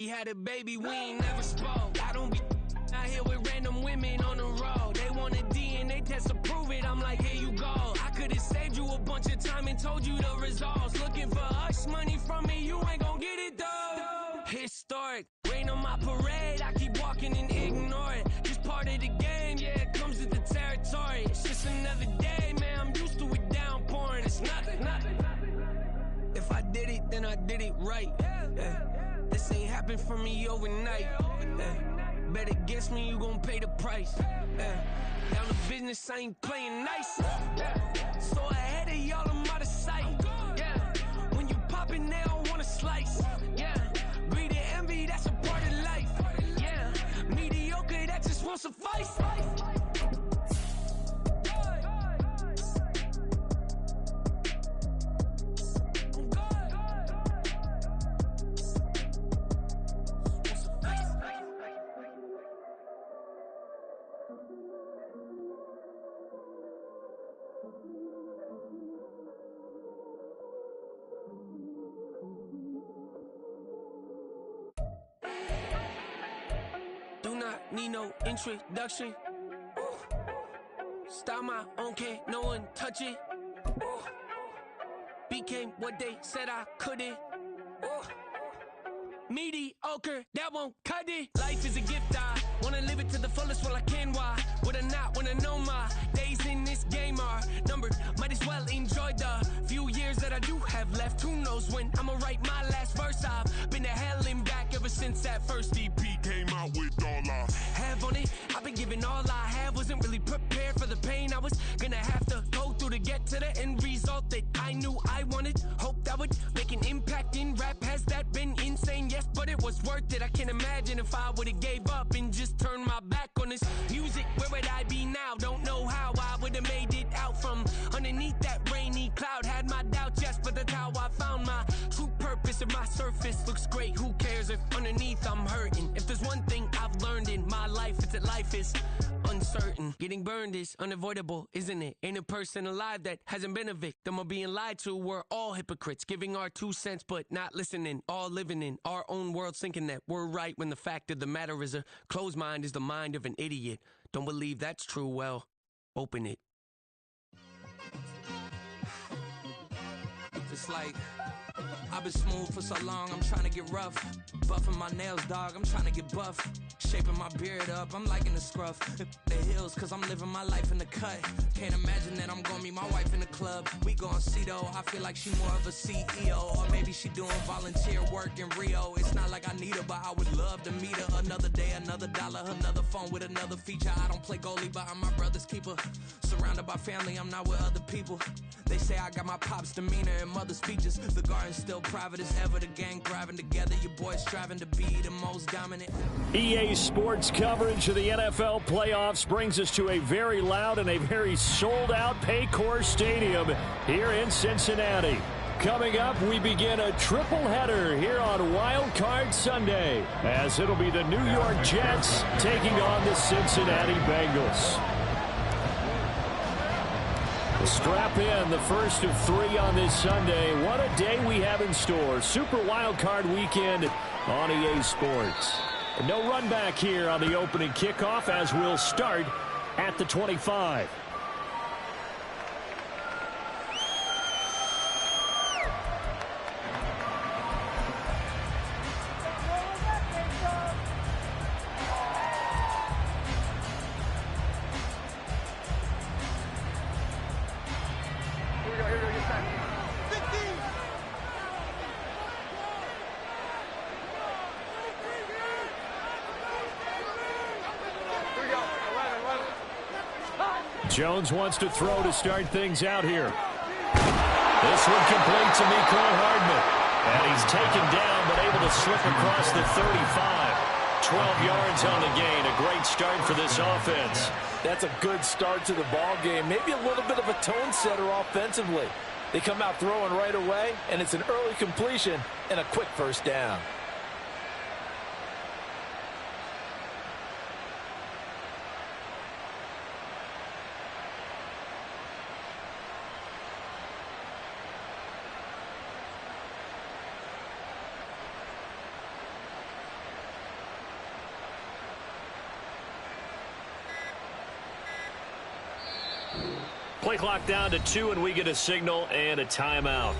He had a baby, we ain't never spoke. I don't be out here with random women on the road. They want a DNA test to prove it. I'm like, here you go. I could've saved you a bunch of time and told you the results. Looking for hush money from me, you ain't gon' get it though. Historic, rain on my parade. I keep walking and ignore it. Just part of the game, yeah, it comes with the territory. It's just another day, man, I'm used to it downpouring. It's nothing. If I did it, then I did it right. This ain't happened for me overnight. Bet against me, you gon' pay the price. Down to business, I ain't playing nice. So ahead of y'all, I'm out of sight. When you poppin', they don't wanna slice. Greed and envy, that's a part of life. Mediocre, that just won't suffice. Do not need no introduction. Style my own, can't no one touch it. Became what they said I couldn't. Mediocre, that won't cut it. Life is a gift, I wanna live it to the fullest while I can. Why would I not wanna know my days in this game are numbered? Might as well enjoy the few years that I do have left. Who knows when I'ma write my last verse? I've been to hell and back ever since that first EP came out with all I have on it. I've been giving all I have, wasn't really prepared for the pain I was gonna have to go through to get to the end result that I knew I wanted. Hope that would make an impact in rap. Has that been insane? Yes, but it was worth it. I can't imagine if I would've gave up and just turned my back on this music. Where would I be now? Don't know how I would've made it out from underneath that rainy cloud. Had my doubts, yes, but that's how I found my true purpose. If my surface looks great, who cares if underneath I'm hurting? If there's one thing I've learned in my life, it's that life is uncertain. Getting burned is unavoidable, isn't it? Ain't a person alive that hasn't been a victim of being lied to. We're all hypocrites, giving our 2 cents but not listening. All living in our own world, thinking that we're right when the fact of the matter is a closed mind is the mind of an idiot. Don't believe that's true? Well, open it. It's like I've been smooth for so long, I'm trying to get rough. Buffing my nails, dog, I'm trying to get buff. Shaping my beard up, I'm liking the scruff. The hills, cause I'm living my life in the cut. Can't imagine that I'm gonna meet my wife in the club. We gon' see though, I feel like she more of a CEO. Or maybe she doing volunteer work in Rio. It's not like I need her, but I would love to meet her. Another day, another dollar, another phone with another feature. I don't play goalie, but I'm my brother's keeper. Surrounded by family, I'm not with other people. They say I got my pop's demeanor and mother's features. The garden's still private as ever, the gang thriving together. Your boys striving to be the most dominant. EA Sports coverage of the NFL playoffs brings us to a very loud and a very sold-out Paycor Stadium here in Cincinnati. Coming up, we begin a triple header here on Wildcard Sunday, as it'll be the New York Jets taking on the Cincinnati Bengals. Strap in, the first of 3 on this Sunday. What a day we have in store. Super Wildcard Weekend on EA Sports. No run back here on the opening kickoff, as we'll start at the 25. Jones wants to throw to start things out here. This one complete to Mecole Hardman. And he's taken down, but able to slip across the 35. 12 yards on the gain. A great start for this offense. That's a good start to the ball game. Maybe a little bit of a tone setter offensively. They come out throwing right away, and it's an early completion and a quick first down. Play clock down to 2, and we get a signal and a timeout.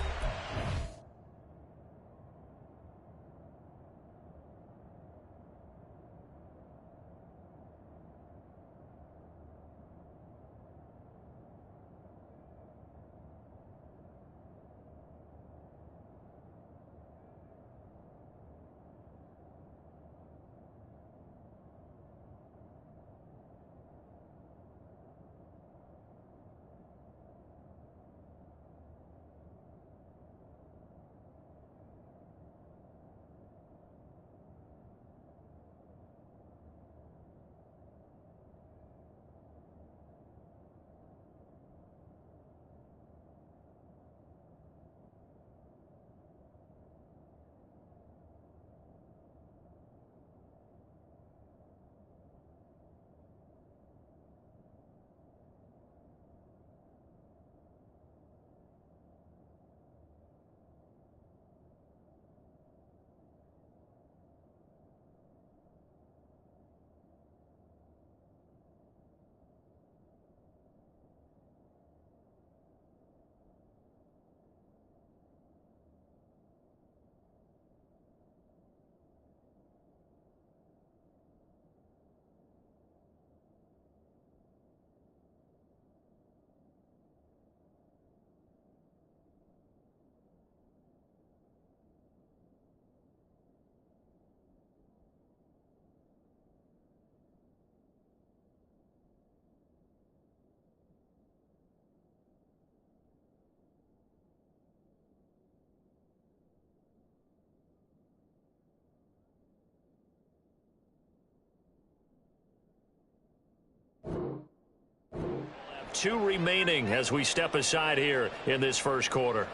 Two remaining as we step aside here in this first quarter.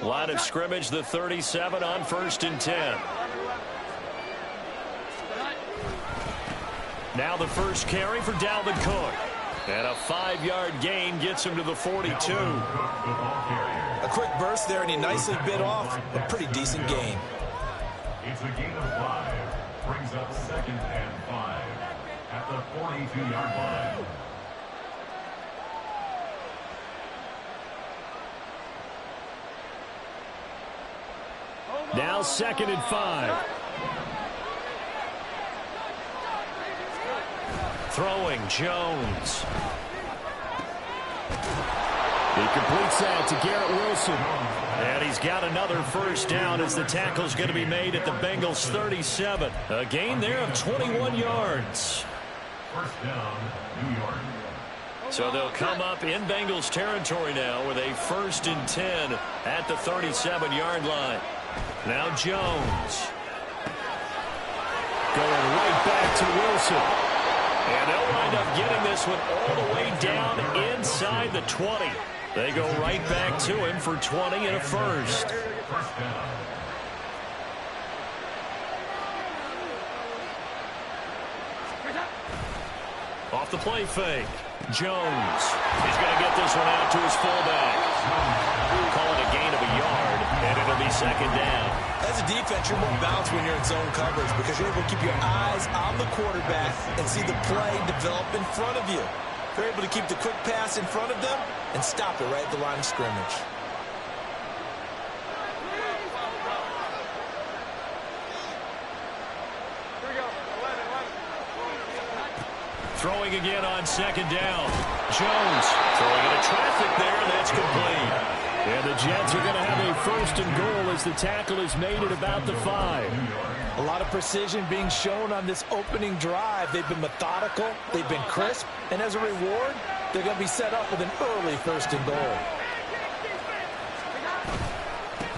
Line of scrimmage, the 37 on 1st and 10. Now the first carry for Dalvin Cook. And a 5-yard gain gets him to the 42. A quick burst there, and he nicely bit off a pretty decent gain. It's a gain of 5. Brings up 2nd and 5 at the 42-yard line. Now 2nd and 5. Throwing Jones. He completes that to Garrett Wilson. And he's got another first down as the tackle's going to be made at the Bengals 37. A gain there of 21 yards. First down, New York. So they'll come up in Bengals territory now with a 1st and 10 at the 37-yard line. Now Jones. Going right back to Wilson. And they'll wind up getting this one all the way down inside the 20. They go right back to him for 20 and a first. First down. Off the play fake. Jones. He's going to get this one out to his fullback. Call it a gain of a yard, and it'll be 2nd down. As a defense, you're more balanced when you're in zone coverage because you're able to keep your eyes on the quarterback and see the play develop in front of you. They're able to keep the quick pass in front of them and stop it right at the line of scrimmage. Throwing again on 2nd down. Jones throwing into traffic there. That's complete. And the Jets are going to have a 1st and goal as the tackle is made at about the 5. A lot of precision being shown on this opening drive. They've been methodical. They've been crisp. And as a reward, they're going to be set up with an early 1st and goal.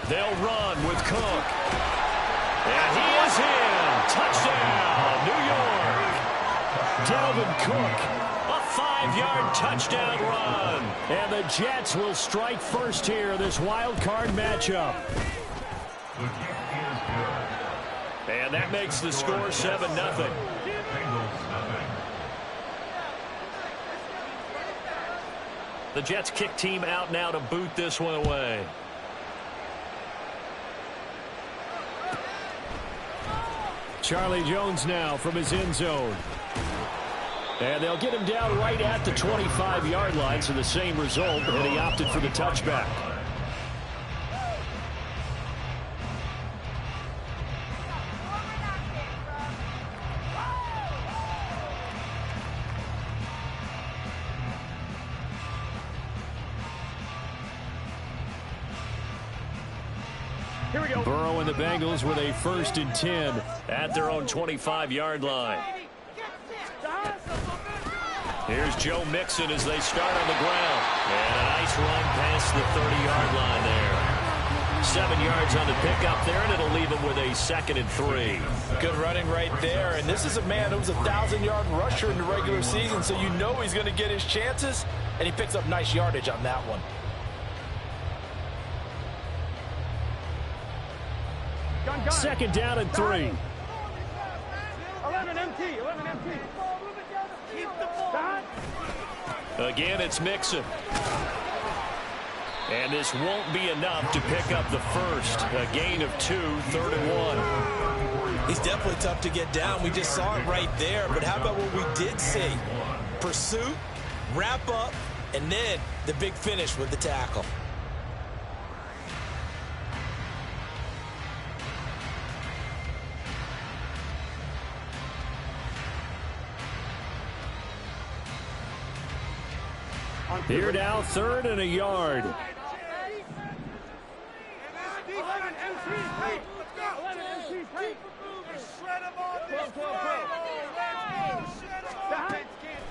They'll run with Cook. And he is in. Touchdown, New York. Dalvin Cook, a 5-yard touchdown run. And the Jets will strike first here, this wild card matchup. And that makes the score 7-0. The Jets kick team out now to boot this one away. Charlie Jones now from his end zone. And they'll get him down right at the 25-yard line, so the same result, and he opted for the touchback. Here we go. Burrow and the Bengals with a 1st and 10 at their own 25-yard line. Here's Joe Mixon as they start on the ground. And a nice run past the 30-yard line there. 7 yards on the pickup there, and it'll leave him with a 2nd and 3. Good running right there. And this is a man who was a 1,000-yard rusher in the regular season, so you know he's going to get his chances. And he picks up nice yardage on that one. Gun. 2nd down and 3. 11 MT. Again, it's Mixon. And this won't be enough to pick up the first. A gain of 2, 3rd and 1. He's definitely tough to get down. We just saw it right there. But how about what we did see? Pursuit, wrap up, and then the big finish with the tackle. Here now, 3rd and a yard. 11 MT.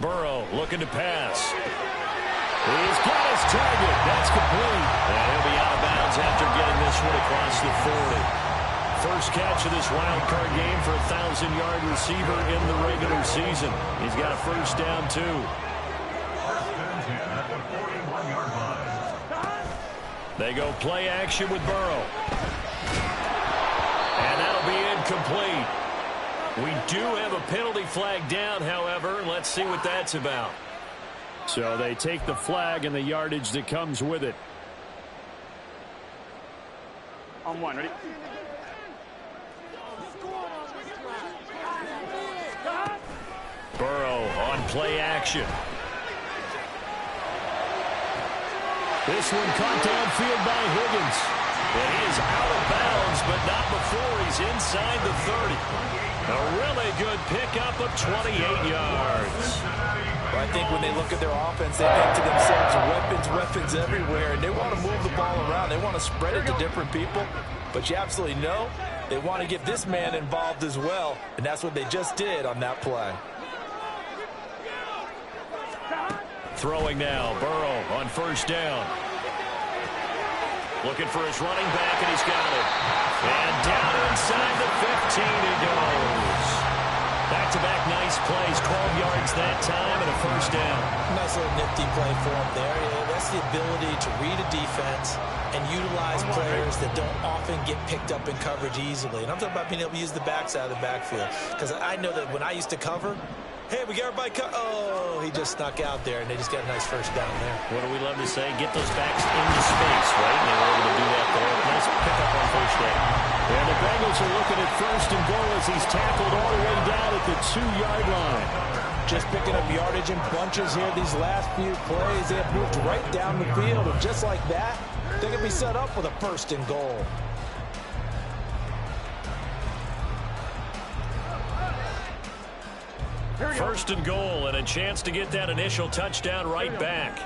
Burrow looking to pass. He's got his target. That's complete. And he'll be out of bounds after getting this one across the 40. First catch of this wild card game for a 1,000-yard receiver in the regular season. He's got a 1st down, too. They go play action with Burrow. And that'll be incomplete. We do have a penalty flag down, however. Let's see what that's about. So they take the flag and the yardage that comes with it. On 1, ready? Burrow on play action. This one caught downfield by Higgins. And he is out of bounds, but not before he's inside the 30. A really good pickup of 28 yards. Well, I think when they look at their offense, they think to themselves, weapons everywhere. And they want to move the ball around. They want to spread it to different people. But you absolutely know they want to get this man involved as well. And that's what they just did on that play. Throwing now, Burrow on 1st down. Looking for his running back, and he's got it. And down inside the 15 he goes. Back-to-back nice plays, 12 yards that time, and a 1st down. Nice little nifty play for him there. Yeah, that's the ability to read a defense and utilize players that don't often get picked up in coverage easily. And I'm talking about being able to use the backside of the backfield. Because I know that when I used to cover, hey, we got everybody oh, he just snuck out there, and they just got a nice 1st down there. What do we love to say? Get those backs into space, right? And they were able to do that there. Nice pickup on 1st down. And the Bengals are looking at 1st and goal as he's tackled all the way down at the 2-yard line. Just picking up yardage in bunches here these last few plays. They have moved right down the field, and just like that, they can be set up with a 1st and goal. First and goal, and a chance to get that initial touchdown right back.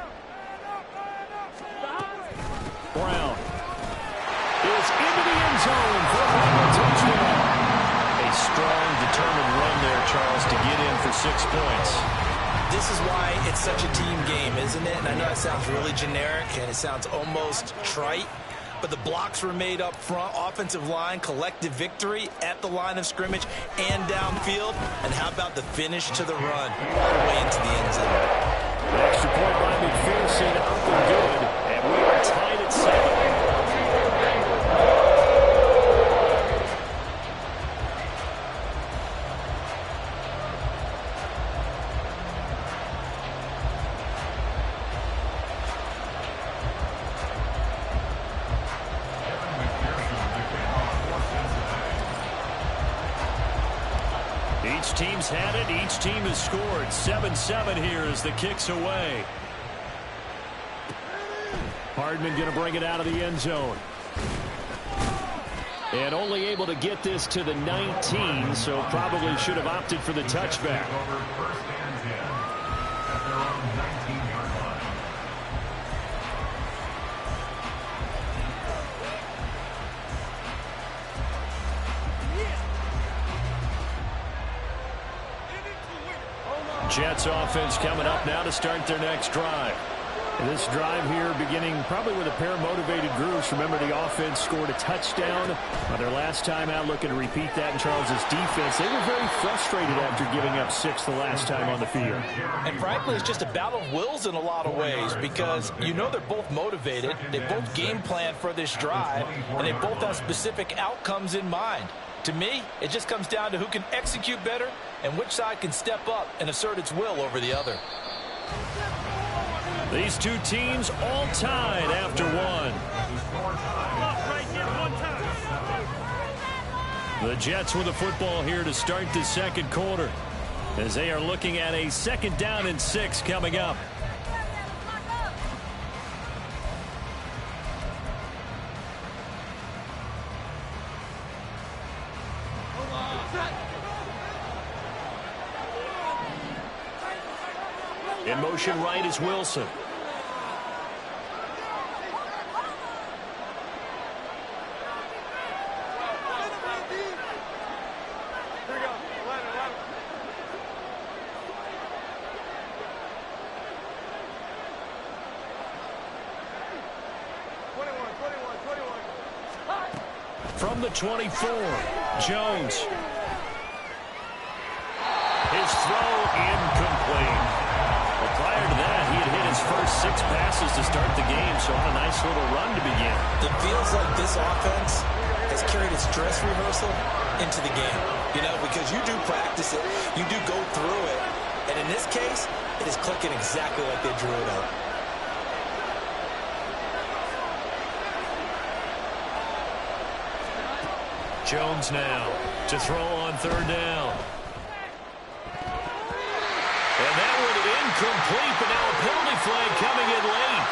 Brown is into the end zone for a touchdown. A strong, determined run there, Charles, to get in for 6 points. This is why it's such a team game, isn't it? And I know it sounds really generic, and it sounds almost trite. but the blocks were made up front. Offensive line, collective victory at the line of scrimmage and downfield. And how about the finish to the run all the way into the end zone? Extra point by McPherson, up and good, and we are tied at 7. Each team's had it. Each team has scored. 7-7 here as the kick's away. Hardman going to bring it out of the end zone. And only able to get this to the 19, so probably should have opted for the touchback. First and 10 at their own 19-yard line. Jets offense coming up now to start their next drive. And this drive here beginning probably with a pair of motivated groups. Remember, the offense scored a touchdown on their last time out, looking to repeat that in Charles's defense. They were very frustrated after giving up 6 the last time on the field. And frankly, it's just a battle of wills in a lot of ways, because you know they're both motivated. They both game plan for this drive, and they both have specific outcomes in mind. To me, it just comes down to who can execute better and which side can step up and assert its will over the other. These two teams all tied after one. The Jets with the football here to start the second quarter, as they are looking at a 2nd down and 6 coming up. In motion right is Wilson. From the 24, Jones. His throw incomplete. Well, prior to that, he had hit his first 6 passes to start the game, so on a nice little run to begin. It feels like this offense has carried its dress rehearsal into the game. You know, because you do practice it, you do go through it, and in this case, it is clicking exactly like they drew it up. Jones now to throw on 3rd down. And that one incomplete, but now a penalty flag coming in late.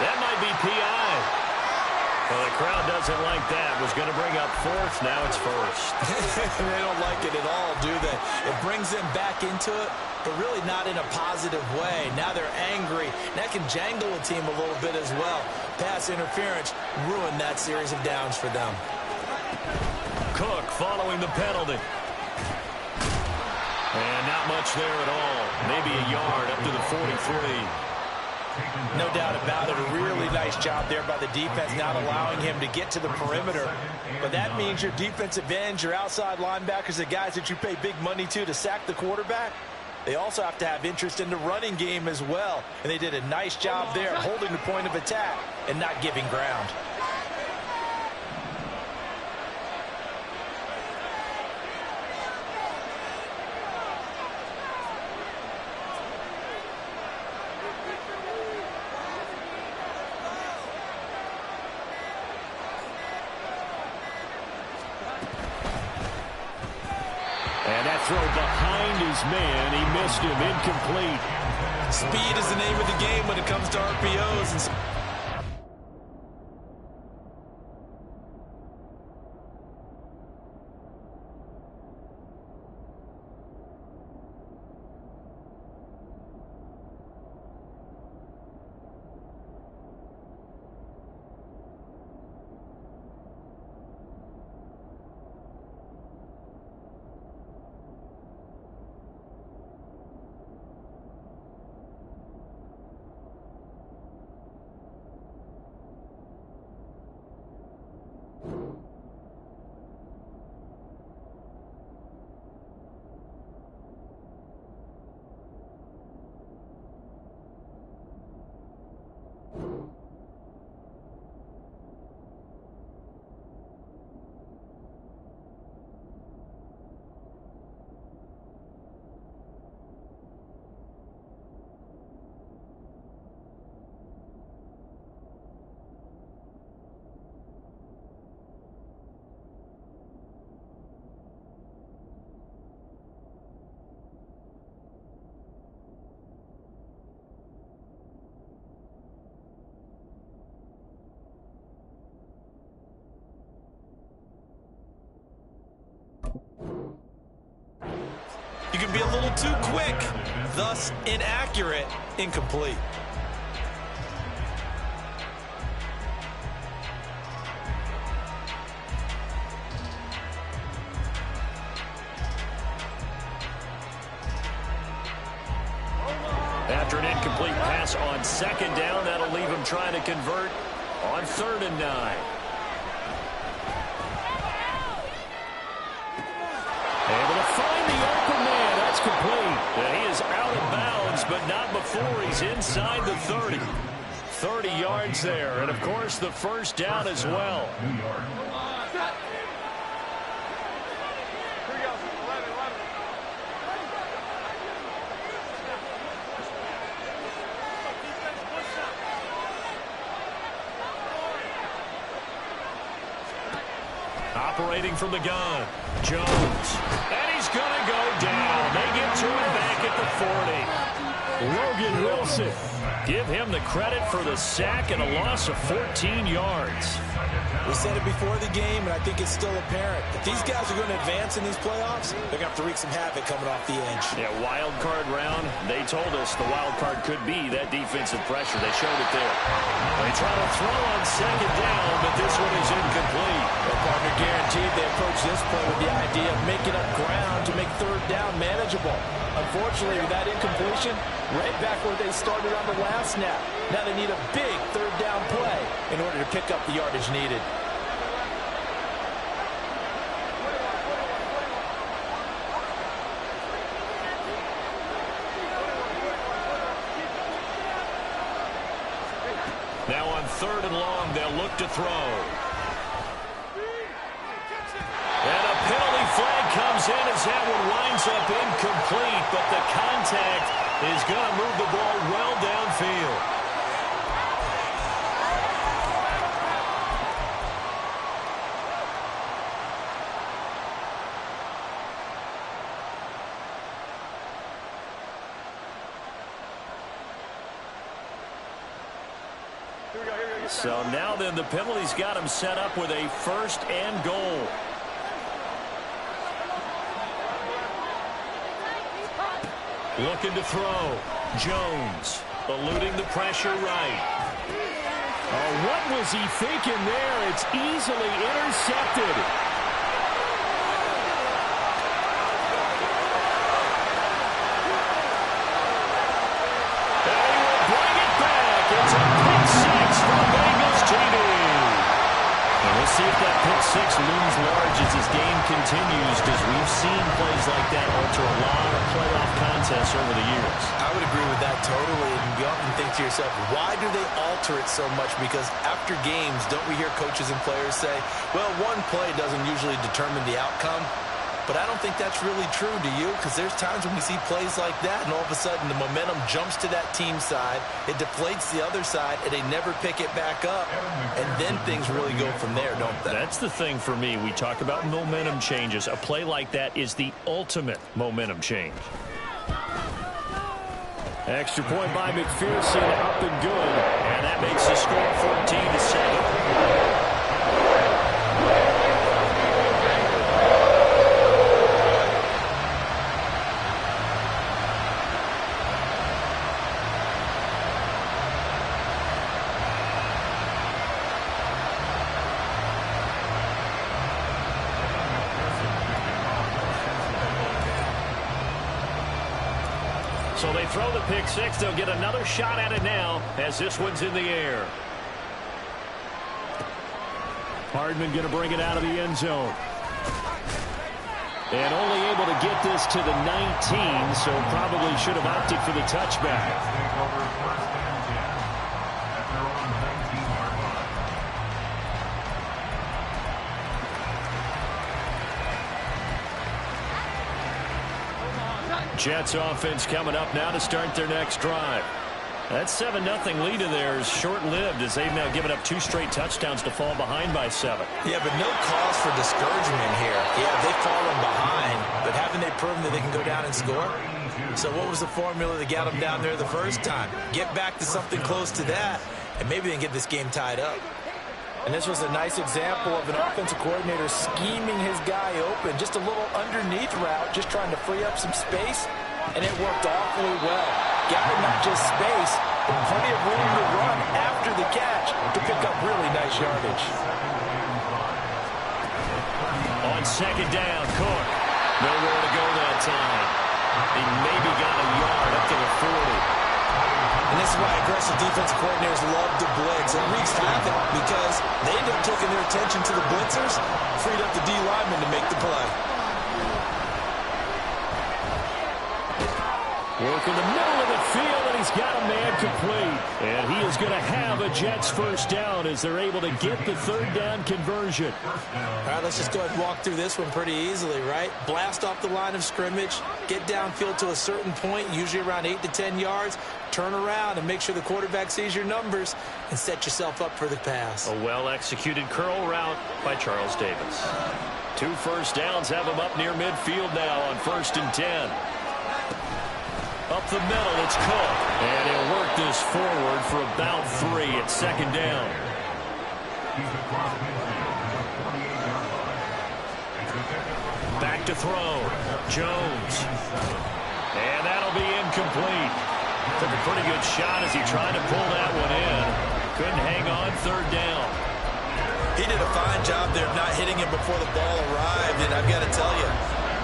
That might be PI. Well, the crowd doesn't like that. Was going to bring up 4th. Now it's 1st. They don't like it at all, do they? It brings them back into it, but really not in a positive way. Now they're angry. That can jangle a team a little bit as well. Pass interference ruined that series of downs for them. Cook following the penalty. And not much there at all. Maybe a yard up to the 43. No doubt about it. A really nice job there by the defense, not allowing him to get to the perimeter. But that means your defensive ends, your outside linebackers, the guys that you pay big money to sack the quarterback, they also have to have interest in the running game as well. And they did a nice job there, holding the point of attack and not giving ground. And that throw behind his man. He missed him. Incomplete. Speed is the name of the game when it comes to RPOs. And You can be a little too quick, thus inaccurate, incomplete. After an incomplete pass on second down, that'll leave him trying to convert on 3rd and 9. Able to find the open man. That's complete. And he is out of bounds, but not before he's inside the 30. 30 yards there. And, of course, the first down as well. Operating from the gun, Jones. And he's going to go down. They get to him back at the 40. Logan Wilson. Give him the credit for the sack and a loss of 14 yards. We said it before the game, and I think it's still apparent. If these guys are going to advance in these playoffs, they're going to have to wreak some havoc coming off the edge. Yeah, wild card round. They told us the wild card could be that defensive pressure. They showed it there. They try to throw on second down, but this one is incomplete. Well, partner, guaranteed they approach this play with the idea of making up ground to make 3rd down manageable. Unfortunately, with that incompletion, right back where they started on the last snap. Now they need a big 3rd down play in order to pick up the yardage needed. Now on 3rd and long, they'll look to throw. And a penalty flag comes in as that one winds up incomplete, but the contact is going to move the ball well downfield. So now then the penalty's got him set up with a 1st and goal. Looking to throw. Jones eluding the pressure right. Oh, what was he thinking there? It's easily intercepted. And he will bring it back. It's a pick 6 for Bengals TD. And we'll see if that pick 6 looms large as this game continues, because we've seen plays like that alter a lot of playoff contests over the years. I would agree with that totally. And you often think to yourself, why do they alter it so much? Because after games, don't we hear coaches and players say, well, one play doesn't usually determine the outcome? But I don't think that's really true, do you? Because there's times when we see plays like that, and all of a sudden the momentum jumps to that team side, it deflates the other side, and they never pick it back up. And then things really go from there, don't they? That's the thing for me. We talk about momentum changes. A play like that is the ultimate momentum change. Extra point by McPherson, up and good. And that makes the score 14-7. So they throw the pick 6. They'll get another shot at it now as this one's in the air. Hardman going to bring it out of the end zone. And only able to get this to the 19, so probably should have opted for the touchback. Jets offense coming up now to start their next drive. That 7-0 lead of theirs short-lived as they've now given up 2 straight touchdowns to fall behind by 7. Yeah, but no cause for discouragement here. Yeah, they've fallen behind, but haven't they proven that they can go down and score? So what was the formula that got them down there the first time? Get back to something close to that, and maybe they can get this game tied up. And this was a nice example of an offensive coordinator scheming his guy open. Just a little underneath route, just trying to free up some space, and it worked awfully well. Got him not just space, but plenty of room to run after the catch to pick up really nice yardage. On second down, Cook. Nowhere to go that time. He maybe got a yard up to the 40. And this is why aggressive defensive coordinators love to blitz. It wreaks havoc because they end up taking their attention to the blitzers, freed up the D lineman to make the play. Work in the middle of the field, and he's got a man complete. And he is going to have a Jets first down as they're able to get the third down conversion. All right, let's just go ahead and walk through this one pretty easily, right? Blast off the line of scrimmage, get downfield to a certain point, usually around 8 to 10 yards, turn around and make sure the quarterback sees your numbers and set yourself up for the pass. A well-executed curl route by Charles Davis. 2 first downs have him up near midfield now on 1st and 10. Up the middle, it's Cook. And he'll work this forward for about 3 at 2nd down. Back to throw. Jones. And that'll be incomplete. Took a pretty good shot as he tried to pull that one in. Couldn't hang on 3rd down. He did a fine job there of not hitting him before the ball arrived, and I've got to tell you,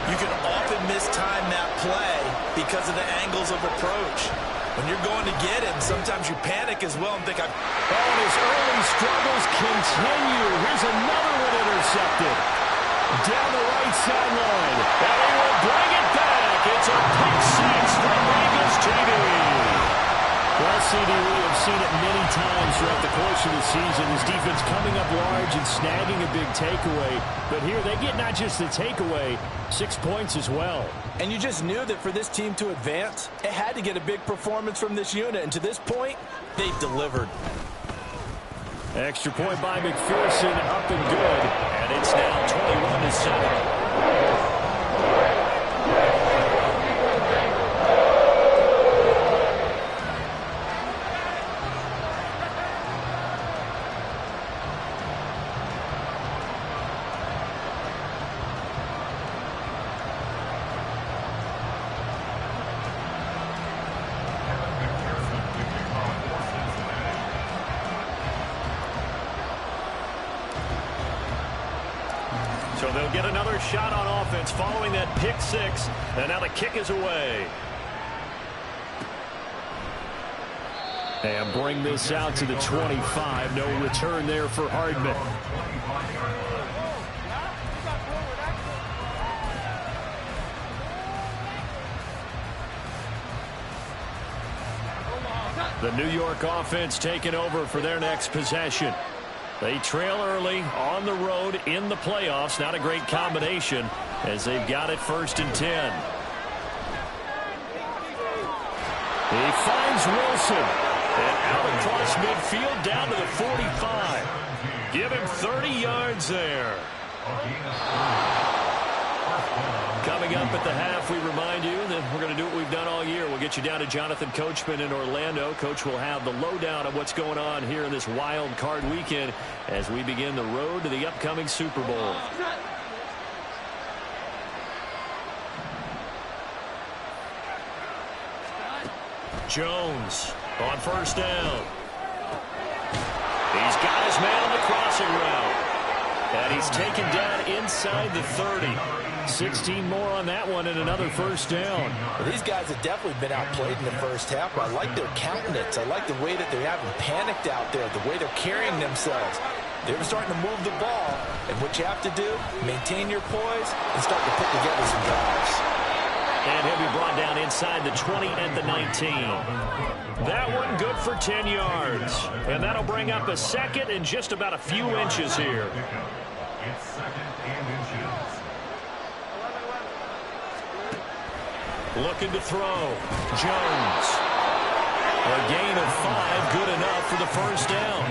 you can often mistime that play because of the angles of approach. When you're going to get him, sometimes you panic as well and think, and his early struggles continue. Here's another one intercepted. Down the right sideline. And he will bring it back. It's a pick 6 for Bengals TV. Well, CD, we have seen it many times throughout the course of the season. His defense coming up large and snagging a big takeaway. But here they get not just the takeaway, 6 points as well. And you just knew that for this team to advance, it had to get a big performance from this unit. And to this point, they've delivered. Extra point by McPherson, up and good. And it's now 21-7. So they'll get another shot on offense following that pick 6. And now the kick is away. And bring this out to the 25. No return there for Hardman. The New York offense taking over for their next possession. They trail early on the road in the playoffs. Not a great combination as they've got it 1st and 10. He finds Wilson. And out across midfield down to the 45. Give him 30 yards there. Coming up at the half, we remind you that we're going to do what we've done all year. We'll get you down to Jonathan Coachman in Orlando. Coach will have the lowdown of what's going on here in this wild card weekend as we begin the road to the upcoming Super Bowl. Jones on 1st down. He's got his man on the crossing route. And he's taken down inside the 30. 16 more on that one and another 1st down. Well, these guys have definitely been outplayed in the first half, but I like their countenance. I like the way that they haven't panicked out there, the way they're carrying themselves. They're starting to move the ball, and what you have to do, maintain your poise and start to put together some drives. And he'll be brought down inside the 20 at the 19. That one good for 10 yards. And that'll bring up a 2nd and just about a few inches here. It's 2nd and inches. Looking to throw. Jones. A gain of 5, good enough for the 1st down.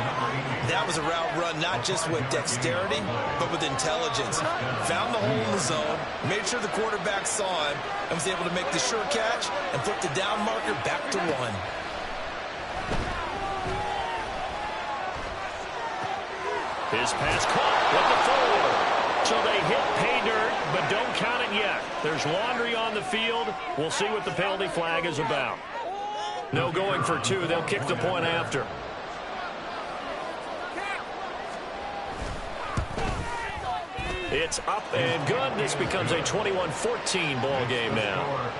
That was a route run not just with dexterity, but with intelligence. Found the hole in the zone, made sure the quarterback saw him, and was able to make the sure catch and flip the down marker back to 1. His pass caught with the 4. So they hit pay dirt, but don't count it yet. There's laundry on the field. We'll see what the penalty flag is about. No going for 2. They'll kick the point after. It's up and good. This becomes a 21-14 ball game now.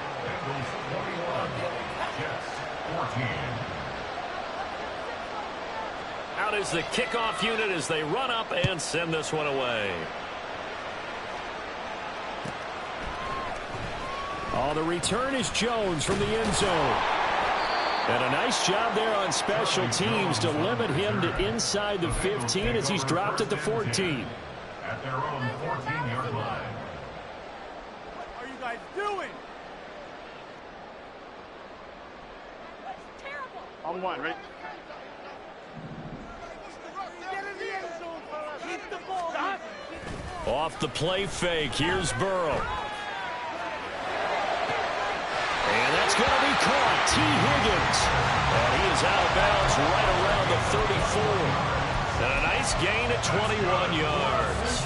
Out is the kickoff unit as they run up and send this one away. Oh, the return is Jones from the end zone. And a nice job there on special teams to limit him to inside the 15 as he's dropped at the 14. At their own 14-yard line. What are you guys doing? That's terrible. On 1, ready? Keep the ball. Off the play fake, here's Burrow. And that's going to be caught. T. Higgins. And he is out of bounds right around the 34. And a nice gain at 21 yards.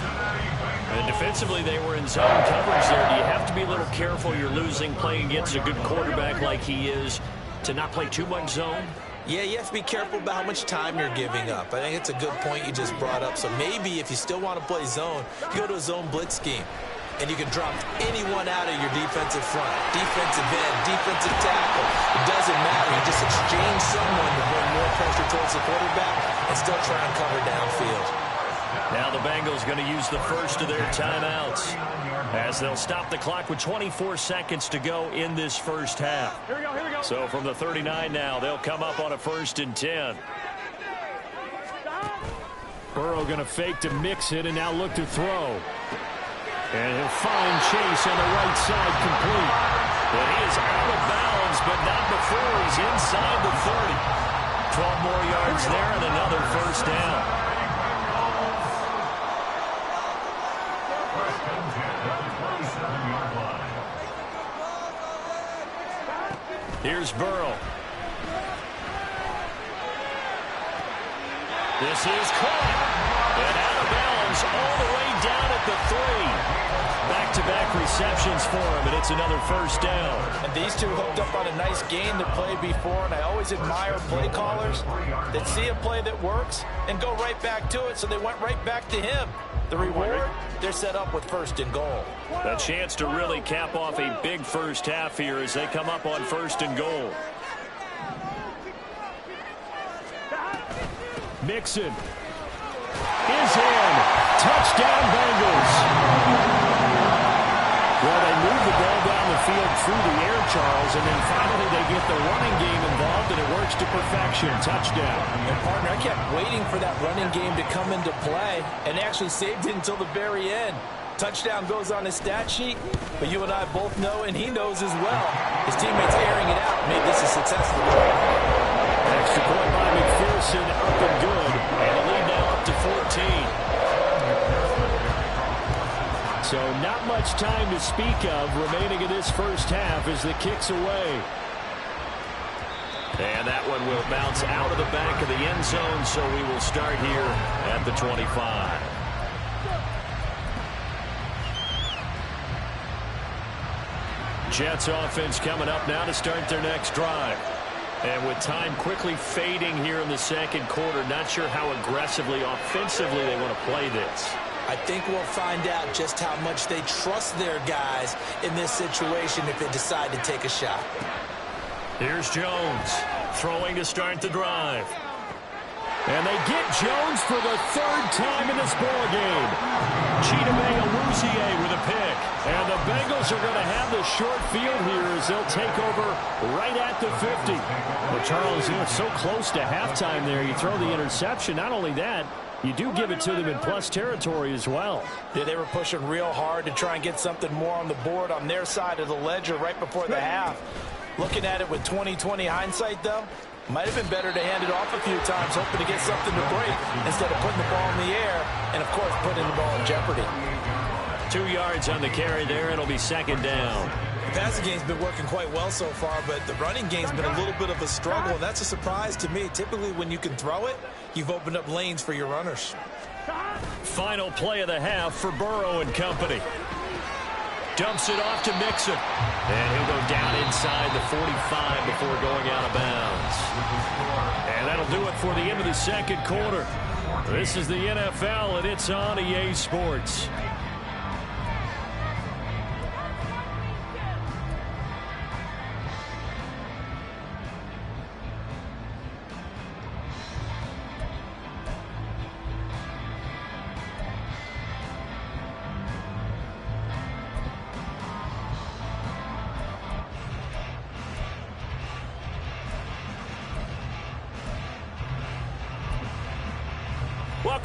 And defensively, they were in zone coverage there. Do you have to be a little careful? You're losing playing against a good quarterback like he is to not play too much zone? Yeah, you have to be careful about how much time you're giving up. I think it's a good point you just brought up. So maybe if you still want to play zone, you go to a zone blitz scheme. And you can drop anyone out of your defensive front, defensive end, defensive tackle. It doesn't matter. You just exchange someone to bring more pressure towards the quarterback and still try and cover downfield. Now the Bengals going to use the first of their timeouts as they'll stop the clock with 24 seconds to go in this first half. Here we go, here we go. So from the 39 now, they'll come up on a 1st and 10. Burrow going to fake to mix it and now look to throw. And he'll find Chase on the right side complete. But he is out of bounds, but not before he's inside the 30. 12 more yards there and another first down. Here's Burrow. This is caught. And out of bounds all the way down at the 3. Back-to-back receptions for him, and it's another first down. And these two hooked up on a nice game that played before, and I always admire play callers that see a play that works and go right back to it, so they went right back to him. The reward, they're set up with 1st and goal. A chance to really cap off a big first half here as they come up on 1st and goal. Mixon is in. Touchdown, Bengals. Well, they move the ball down the field through the air, Charles, and then finally they get the running game involved, and it works to perfection. Touchdown. And, partner, I kept waiting for that running game to come into play, and actually saved it until the very end. Touchdown goes on his stat sheet, but you and I both know, and he knows as well, his teammates airing it out made this a successful play. Extra point by McPherson, up and good, and the lead now up to 14. So not much time to speak of remaining in this first half as the kick's away. And that one will bounce out of the back of the end zone, so we will start here at the 25. Jets offense coming up now to start their next drive. And with time quickly fading here in the second quarter, not sure how aggressively, offensively they want to play this. I think we'll find out just how much they trust their guys in this situation if they decide to take a shot. Here's Jones throwing to start the drive. And they get Jones for the 3rd time in this ball game. Chidobe Awuzie with a pick. And the Bengals are going to have the short field here as they'll take over right at the 50. Well, Charles, it's so close to halftime there. You throw the interception. Not only that, you do give it to them in plus territory as well. Yeah, they were pushing real hard to try and get something more on the board on their side of the ledger right before the half. Looking at it with 20/20 hindsight, though, might have been better to hand it off a few times, hoping to get something to break instead of putting the ball in the air and, of course, putting the ball in jeopardy. 2 yards on the carry there. It'll be 2nd down. The passing game's been working quite well so far, but the running game's been a little bit of a struggle, and that's a surprise to me. Typically, when you can throw it, you've opened up lanes for your runners. final play of the half for Burrow and company. Dumps it off to Mixon. And he'll go down inside the 45 before going out of bounds. And that'll do it for the end of the second quarter. This is the NFL, and it's on EA Sports.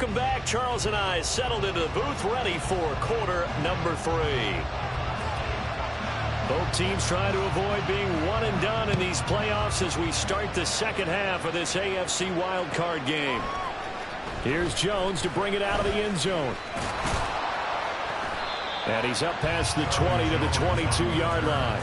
Welcome back. Charles and I settled into the booth, ready for quarter number 3. Both teams trying to avoid being one and done in these playoffs as we start the second half of this AFC wildcard game. Here's Jones to bring it out of the end zone. And he's up past the 20 to the 22-yard line.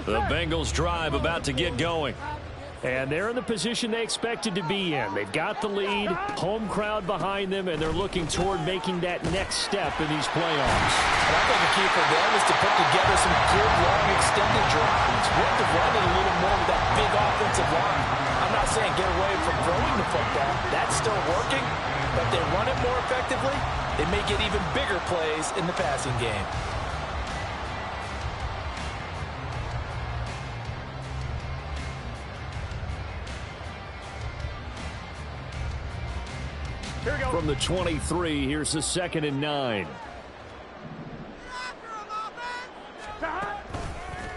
The Bengals drive about to get going. And they're in the position they expected to be in. They've got the lead, home crowd behind them, and they're looking toward making that next step in these playoffs. And I think the key for them is to put together some good, long, extended drives. We have to run it a little more with that big offensive line. I'm not saying get away from throwing the football. That's still working. But if they run it more effectively, they may get even bigger plays in the passing game. From the 23, here's the 2nd and 9.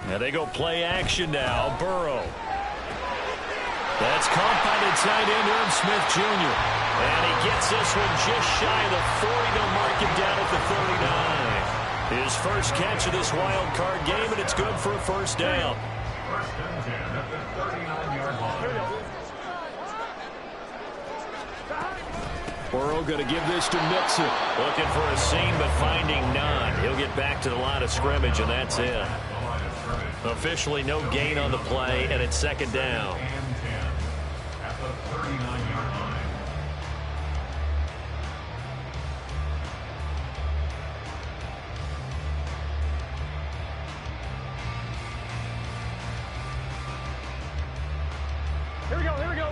Now they go play action now. Burrow. That's caught by the tight end, Irv Smith Jr. And he gets this one just shy of the 40. They'll mark him down at the 39. His first catch of this wild card game, and it's good for a first down. First and 10 at the 39-yard line. Burrow going to give this to Mixon. Looking for a seam, but finding none. He'll get back to the line of scrimmage, and that's it. Officially no gain on the play, and it's 2nd down. And 10 at the 39-yard line. Here we go, here we go.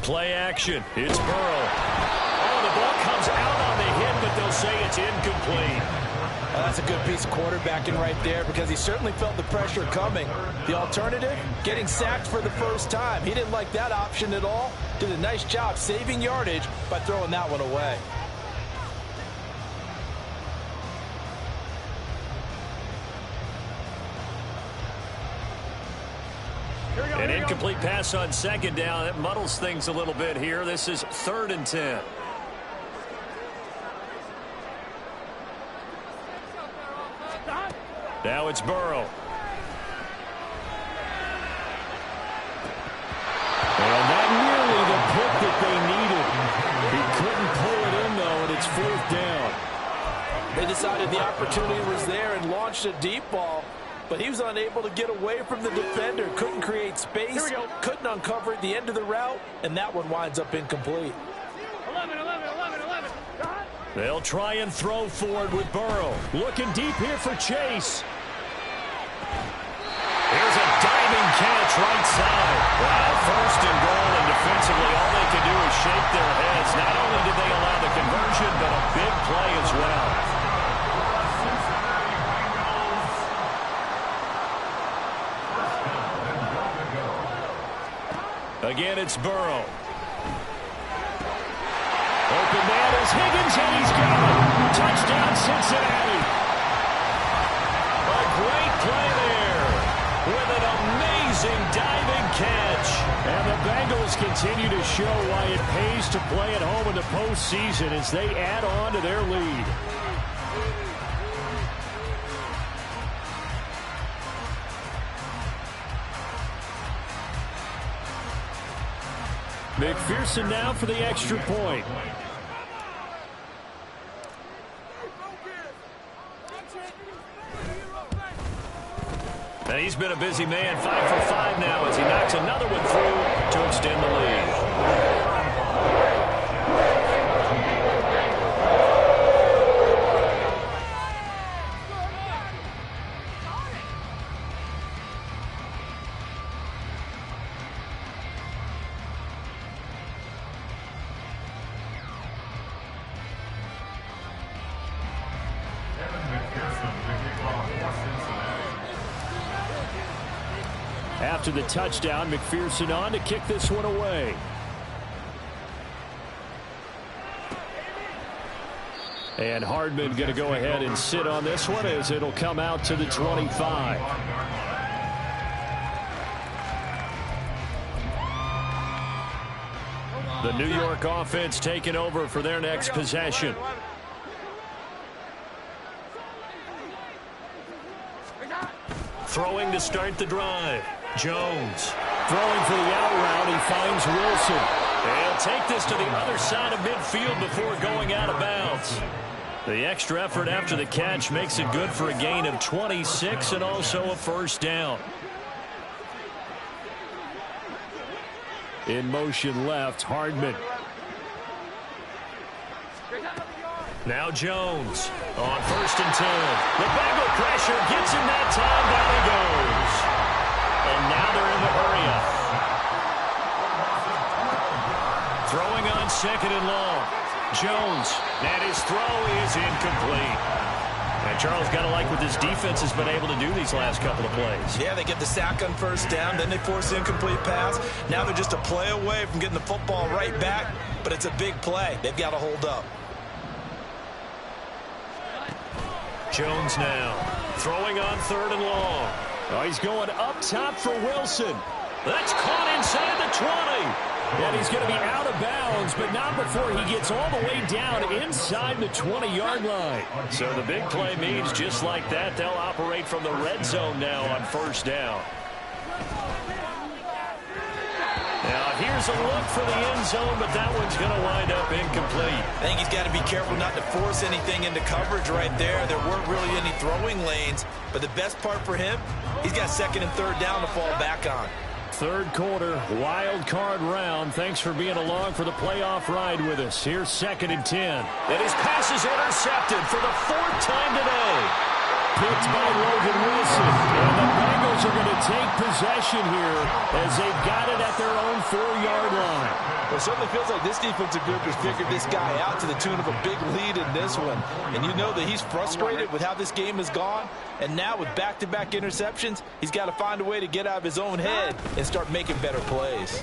Play action. It's Burrow. Oh, the ball comes out on the hit, but they'll say it's incomplete. That's a good piece of quarterbacking right there because he certainly felt the pressure coming. The alternative, getting sacked for the first time. He didn't like that option at all. Did a nice job saving yardage by throwing that one away. An incomplete pass on 2nd down. It muddles things a little bit here. This is 3rd and 10. Now it's Burrow. And that nearly the pick that they needed. He couldn't pull it in, though, and it's 4th down. They decided the opportunity was there and launched a deep ball. But he was unable to get away from the defender. Couldn't create space. Couldn't uncover the end of the route. And that one winds up incomplete. 11. They'll try and throw forward with Burrow. Looking deep here for Chase. Here's a diving catch right side. Wow, 1st and goal, and defensively all they can do is shake their heads. Not only did they allow the conversion, but a big play as well. Again, it's Burrow. Open man is Higgins, and he's got it. Touchdown, Cincinnati. A great play there with an amazing diving catch. And the Bengals continue to show why it pays to play at home in the postseason as they add on to their lead. McPherson now for the extra point. And he's been a busy man, 5 for 5 now as he knocks another one through to extend the lead. After the touchdown, McPherson on to kick this one away. And Hardman going to go ahead and sit on this one as it'll come out to the 25. The New York offense taking over for their next possession. Throwing to start the drive. Jones throwing for the out route. He finds Wilson. They'll take this to the other side of midfield before going out of bounds. The extra effort after the catch makes it good for a gain of 26 and also a first down. In motion left, Hardman. Now Jones on 1st and 10. The Bengal pressure gets him that time. Down he goes. And now they're in the hurry up. Throwing on 2nd and long. Jones, and his throw is incomplete. And Charles, got to like what this defense has been able to do these last couple of plays. Yeah, they get the sack on 1st down, then they force the incomplete pass. Now they're just a play away from getting the football right back, but it's a big play. They've got to hold up. Jones now throwing on 3rd and long. Oh, he's going up top for Wilson. That's caught inside the 20. And he's going to be out of bounds, but not before he gets all the way down inside the 20-yard line. So the big play means just like that, they'll operate from the red zone now on 1st down. Now here's a look for the end zone, but that one's going to wind up incomplete. I think he's got to be careful not to force anything into coverage right there. There weren't really any throwing lanes, but the best part for him, he's got 2nd and 3rd down to fall back on. 3rd quarter, wild card round. Thanks for being along for the playoff ride with us. Here's 2nd and 10. And his pass is intercepted for the 4th time today. Picked by Logan Wilson. And the Bengals are going to take possession here as they've got it at their own 4-yard line. Well, it certainly feels like this defensive group has figured this guy out to the tune of a big lead in this one. And you know that he's frustrated with how this game has gone. And now with back-to-back interceptions, he's got to find a way to get out of his own head and start making better plays.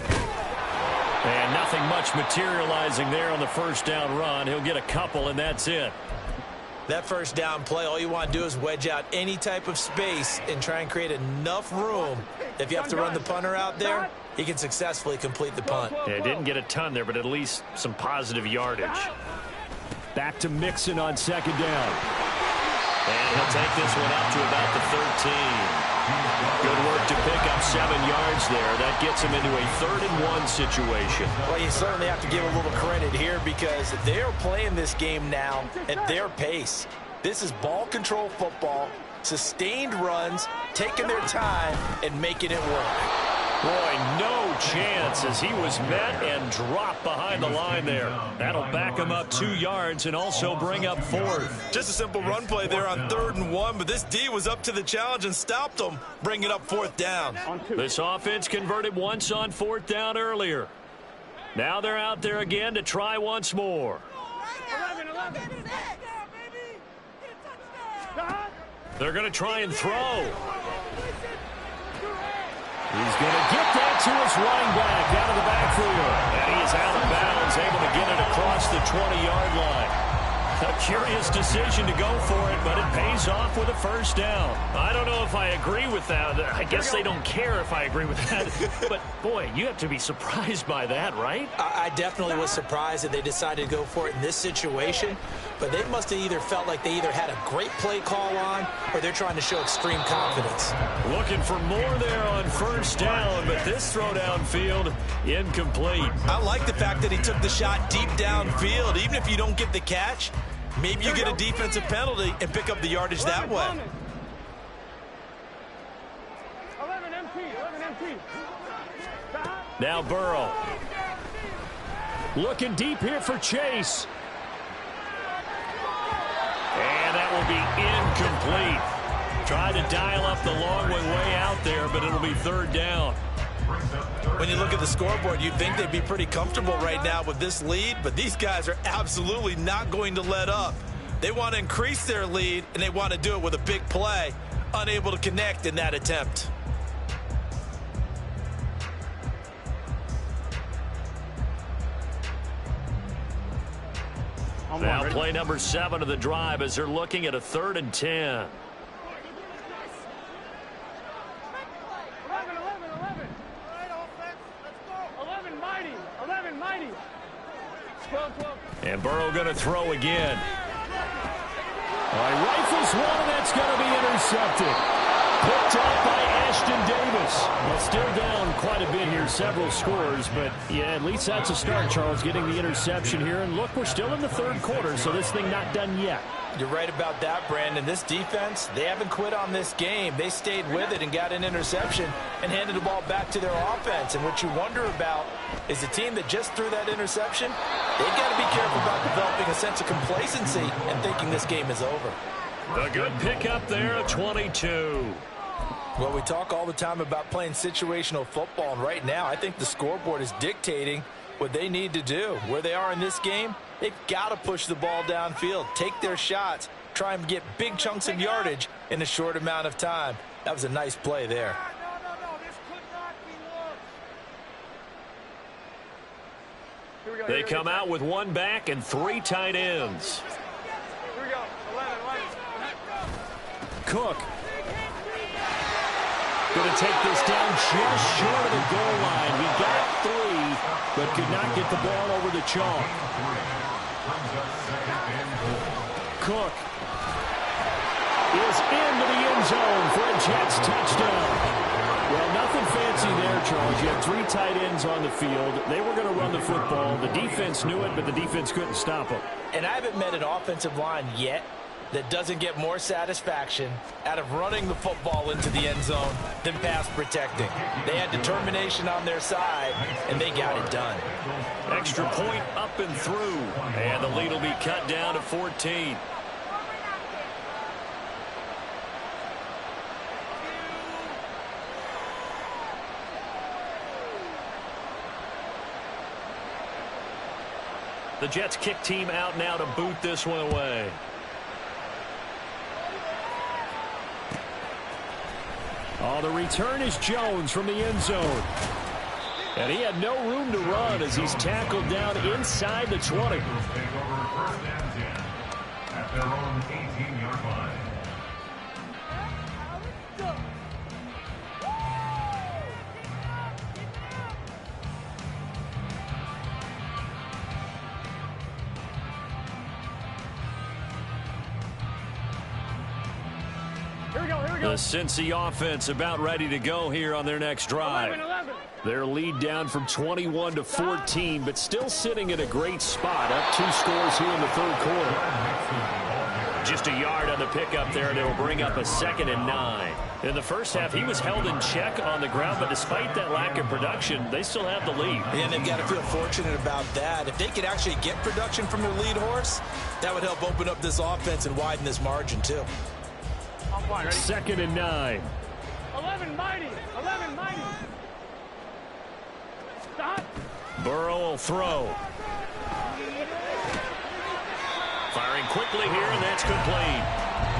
And nothing much materializing there on the 1st down run. He'll get a couple, and that's it. That 1st down play, all you want to do is wedge out any type of space and try and create enough room. If you have to run the punter out there, he can successfully complete the punt. Yeah, didn't get a ton there, but at least some positive yardage. Back to Mixon on 2nd down. And he'll take this one up to about the 13. Good work to pick up 7 yards there. That gets him into a 3rd and 1 situation. Well, you certainly have to give a little credit here because they're playing this game now at their pace. This is ball control football, sustained runs, taking their time, and making it work. Boy, no chance as he was met and dropped behind the line there. That'll back him up 2 yards and also bring up 4th. Just a simple run play there on 3rd and 1, but this D was up to the challenge and stopped him, bringing up 4th down. This offense converted once on 4th down earlier. Now they're out there again to try once more. 11. They're going to try and throw. He's going to get that to his running back out of the backfield. And he is out of bounds, able to get it across the 20-yard line. A curious decision to go for it, but it pays off with a 1st down. I don't know if I agree with that. I guess they don't care if I agree with that. But, boy, you have to be surprised by that, right? I definitely was surprised that they decided to go for it in this situation. But they must have either felt like they either had a great play call on or they're trying to show extreme confidence. Looking for more there on 1st down, but this throw downfield, incomplete. I like the fact that he took the shot deep downfield. Even if you don't get the catch, maybe you get a defensive penalty and pick up the yardage that way. 11 empty. Now Burrow. Looking deep here for Chase. And that will be incomplete. Tried to dial up the long way out there, but it'll be 3rd down. When you look at the scoreboard, you'd think they'd be pretty comfortable right now with this lead, but these guys are absolutely not going to let up. They want to increase their lead, and they want to do it with a big play. Unable to connect in that attempt. Now play number 7 of the drive as they're looking at a 3rd and 10. 11. 11 mighty. 12. And Burrow going to throw again. Rifles one, and that's going to be intercepted. Picked up by Ashton Davis. Well, still down quite a bit here, several scores, but yeah, at least that's a start, Charles, getting the interception here. And look, we're still in the third quarter, so this thing not done yet. You're right about that, Brandon. This defense, they haven't quit on this game. They stayed with it and got an interception and handed the ball back to their offense. And what you wonder about is the team that just threw that interception, they've got to be careful about developing a sense of complacency and thinking this game is over. A good pickup there, 22. Well, we talk all the time about playing situational football, and right now I think the scoreboard is dictating what they need to do. Where they are in this game, they've got to push the ball downfield, take their shots, try and get big chunks of yardage in a short amount of time. That was a nice play there. This could not be lost. They come out with one back and 3 tight ends. Here we go. 11. Cook. Going to take this down just short of the goal line. He got 3, but could not get the ball over the chalk. Cook is into the end zone for a Jets touchdown. Well, nothing fancy there, Charles. You had 3 tight ends on the field. They were going to run the football. The defense knew it, but the defense couldn't stop them. And I haven't met an offensive line yet that doesn't get more satisfaction out of running the football into the end zone than pass protecting. They had determination on their side, and they got it done. Extra point up and through, and the lead will be cut down to 14. The Jets kick team out now to boot this one away. Oh, the return is Jones from the end zone. And he had no room to run as he's tackled down inside the 20. At their own 18-yard line. The Cincy offense about ready to go here on their next drive. 11. Their lead down from 21 to 14, but still sitting at a great spot. Up 2 scores here in the third quarter. Just a yard on the pickup there, and it will bring up a 2nd and 9. In the first half, he was held in check on the ground, but despite that lack of production, they still have the lead. And they've got to feel fortunate about that. If they could actually get production from their lead horse, that would help open up this offense and widen this margin, too. 2nd and 9. 11 mighty. Stop. Burrow will throw. Firing quickly here, and that's complete.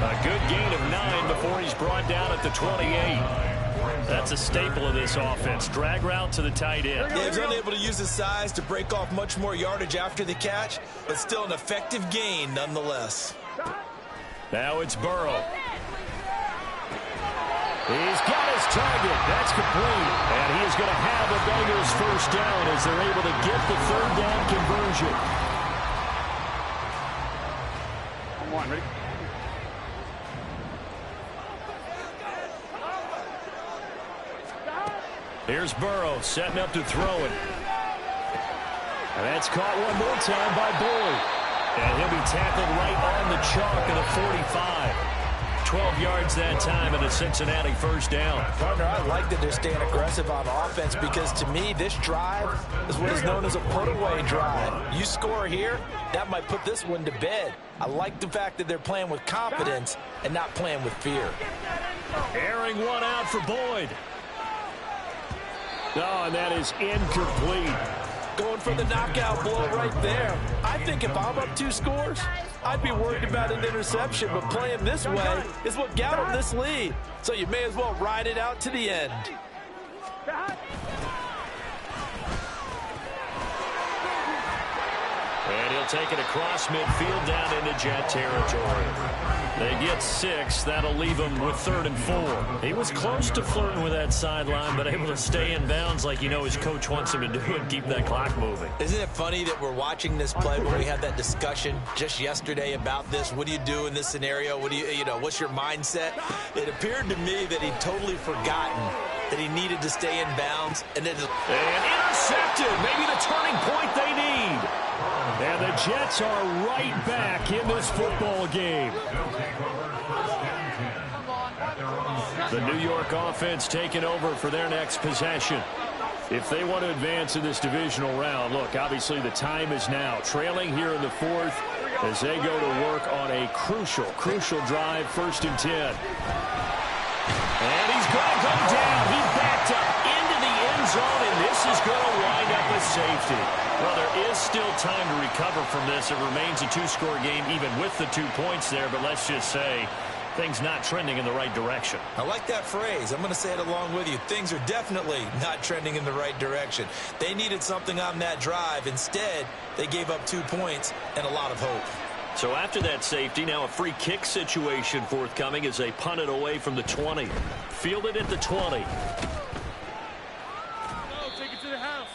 A good gain of 9 before he's brought down at the 28. That's a staple of this offense. Drag route to the tight end. Yeah, he's unable to use his size to break off much more yardage after the catch, but still an effective gain nonetheless. Now it's Burrow. He's got his target. That's complete. And he is going to have the Bengals first down as they're able to get the 3rd down conversion. Come on, ready? Here's Burrow setting up to throw it. And that's caught one more time by Boyd. And he'll be tackled right on the chalk of the 45. 12 yards that time and a Cincinnati first down. Partner, I like that they're staying aggressive on offense because to me this drive is what is known as a put-away drive. You score here, that might put this one to bed. I like the fact that they're playing with confidence and not playing with fear. Airing one out for Boyd. Oh, and that is incomplete. Going for the knockout blow right there. I think if I'm up 2 scores, I'd be worried about an interception, but playing this way is what got him this lead. So you may as well ride it out to the end. And he'll take it across midfield down into Jet territory. They get 6. That'll leave him with 3rd and 4. He was close to flirting with that sideline, but able to stay in bounds like you know his coach wants him to do and keep that clock moving. Isn't it funny that we're watching this play when we had that discussion just yesterday about this? What do you do in this scenario? What do you know, what's your mindset? It appeared to me that he'd totally forgotten that he needed to stay in bounds. And intercepted. Maybe the turning point they need. And the Jets are right back in this football game. The New York offense taking over for their next possession. If they want to advance in this divisional round, look, obviously the time is now. Trailing here in the fourth as they go to work on a crucial drive, 1st and 10. And he's going to go down. He backed up into the end zone, and this is going to wind up a safety. Well, there is still time to recover from this. It remains a 2-score game even with the 2 points there, but let's just say things not trending in the right direction. I like that phrase. I'm going to say it along with you. Things are definitely not trending in the right direction. They needed something on that drive. Instead, they gave up 2 points and a lot of hope. So after that safety, now a free kick situation forthcoming as they punt it away from the 20. Fielded at the 20. No, take it to the house.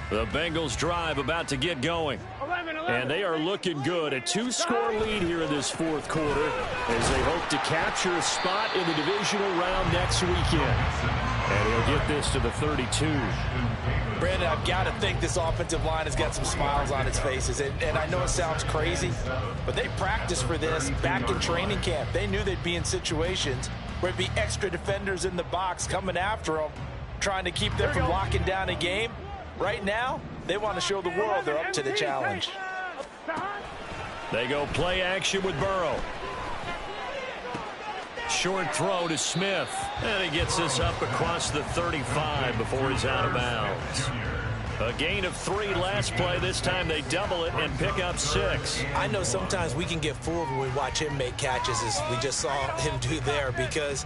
The Bengals drive about to get going. 11. And they are looking good. A 2-score lead here in this fourth quarter as they hope to capture a spot in the divisional round next weekend. And he'll get this to the 32. Brandon, I've got to think this offensive line has got some smiles on its faces. And I know it sounds crazy, but they practiced for this back in training camp. They knew they'd be in situations where there'd be extra defenders in the box coming after them, trying to keep them from locking down a game. Right now, they want to show the world they're up to the challenge. They go play action with Burrow. Short throw to Smith. And he gets this up across the 35 before he's out of bounds. A gain of 3 last play. This time they double it and pick up 6. I know sometimes we can get fooled when we watch him make catches, as we just saw him do there, because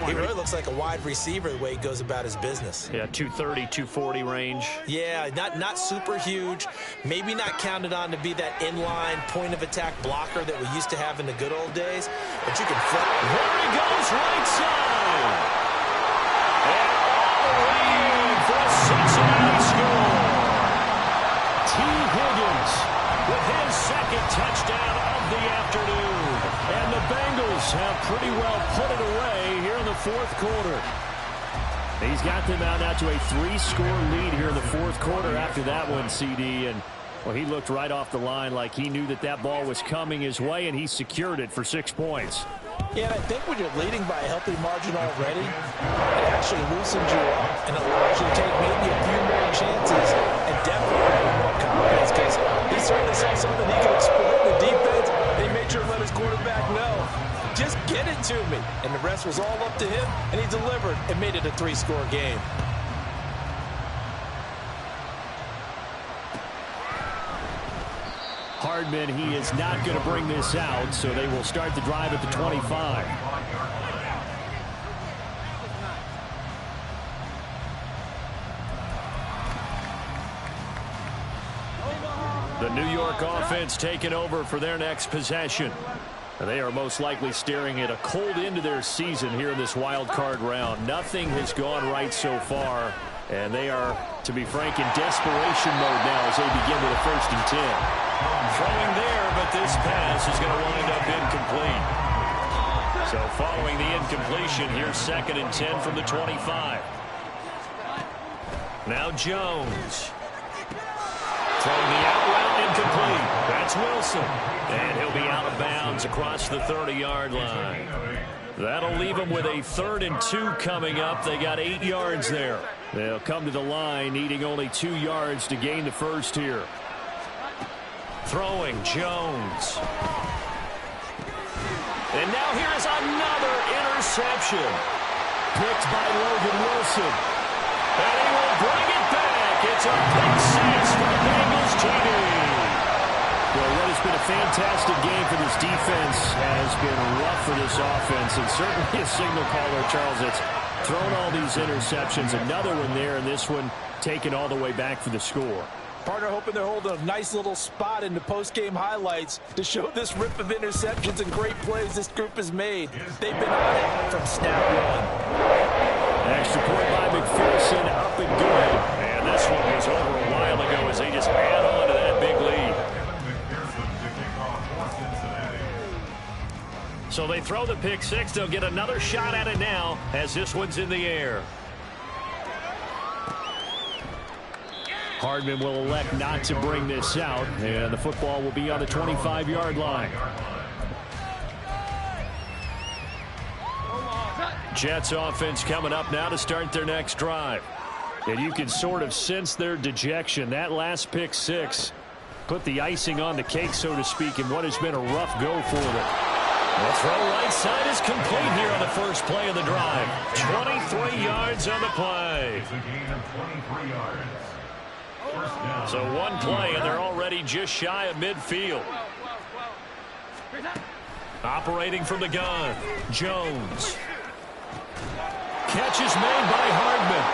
he really looks like a wide receiver the way he goes about his business. Yeah, 230, 240 range. Yeah, not super huge. Maybe not counted on to be that inline point-of-attack blocker that we used to have in the good old days, but you can flip. There he goes, right side. And all the way in for a Cincinnati score. T. Higgins with his second touchdown of the afternoon. And the Bengals have pretty well put it away here in the fourth quarter. He's got them out now to a 3-score lead here in the fourth quarter after that one, CD. And, well, he looked right off the line like he knew that ball was coming his way, and he secured it for 6 points. Yeah, and I think when you're leading by a healthy margin already, it actually loosens you up and allows you to take maybe a few more chances and definitely have more confidence, because he certainly saw something he could exploit in the defense, and he made sure to let his quarterback know, just get it to me. And the rest was all up to him, and he delivered and made it a 3-score game. Hardman, he is not going to bring this out, so they will start the drive at the 25. The New York offense taking over for their next possession. And they are most likely staring at a cold end to their season here in this wild card round. Nothing has gone right so far, and they are, to be frank, in desperation mode now as they begin with a 1st and 10. Throwing there, but this pass is going to wind up incomplete. So following the incompletion, here's 2nd and 10 from the 25. Now Jones. Throwing the out route incomplete. That's Wilson. And he'll be out of bounds across the 30-yard line. That'll leave them with a 3rd and 2 coming up. They got 8 yards there. They'll come to the line needing only 2 yards to gain the first here. Throwing Jones. And now here's another interception. Picked by Logan Wilson. And he will bring it back. It's a pick 6 for the Bengals TD. Well, what has been a fantastic game for this defense has been rough for this offense. And certainly a signal caller, Charles, that's thrown all these interceptions. Another one there, and this one taken all the way back for the score. Partner hoping they're holding a nice little spot in the post-game highlights to show this rip of interceptions and great plays this group has made. They've been on it from snap one. Extra point by McPherson, up and good. And this one was over a while ago as they just add on to that big lead. So they throw the pick six. They'll get another shot at it now as this one's in the air. Hardman will elect not to bring this out, and the football will be on the 25-yard line. Jets offense coming up now to start their next drive. And you can sort of sense their dejection. That last pick six put the icing on the cake, so to speak, in what has been a rough go for them. The throw right side is complete here on the first play of the drive. 23 yards on the play. It's a gain of 23 yards. So one play, and they're already just shy of midfield. Operating from the gun, Jones. Catch is made by Hardman.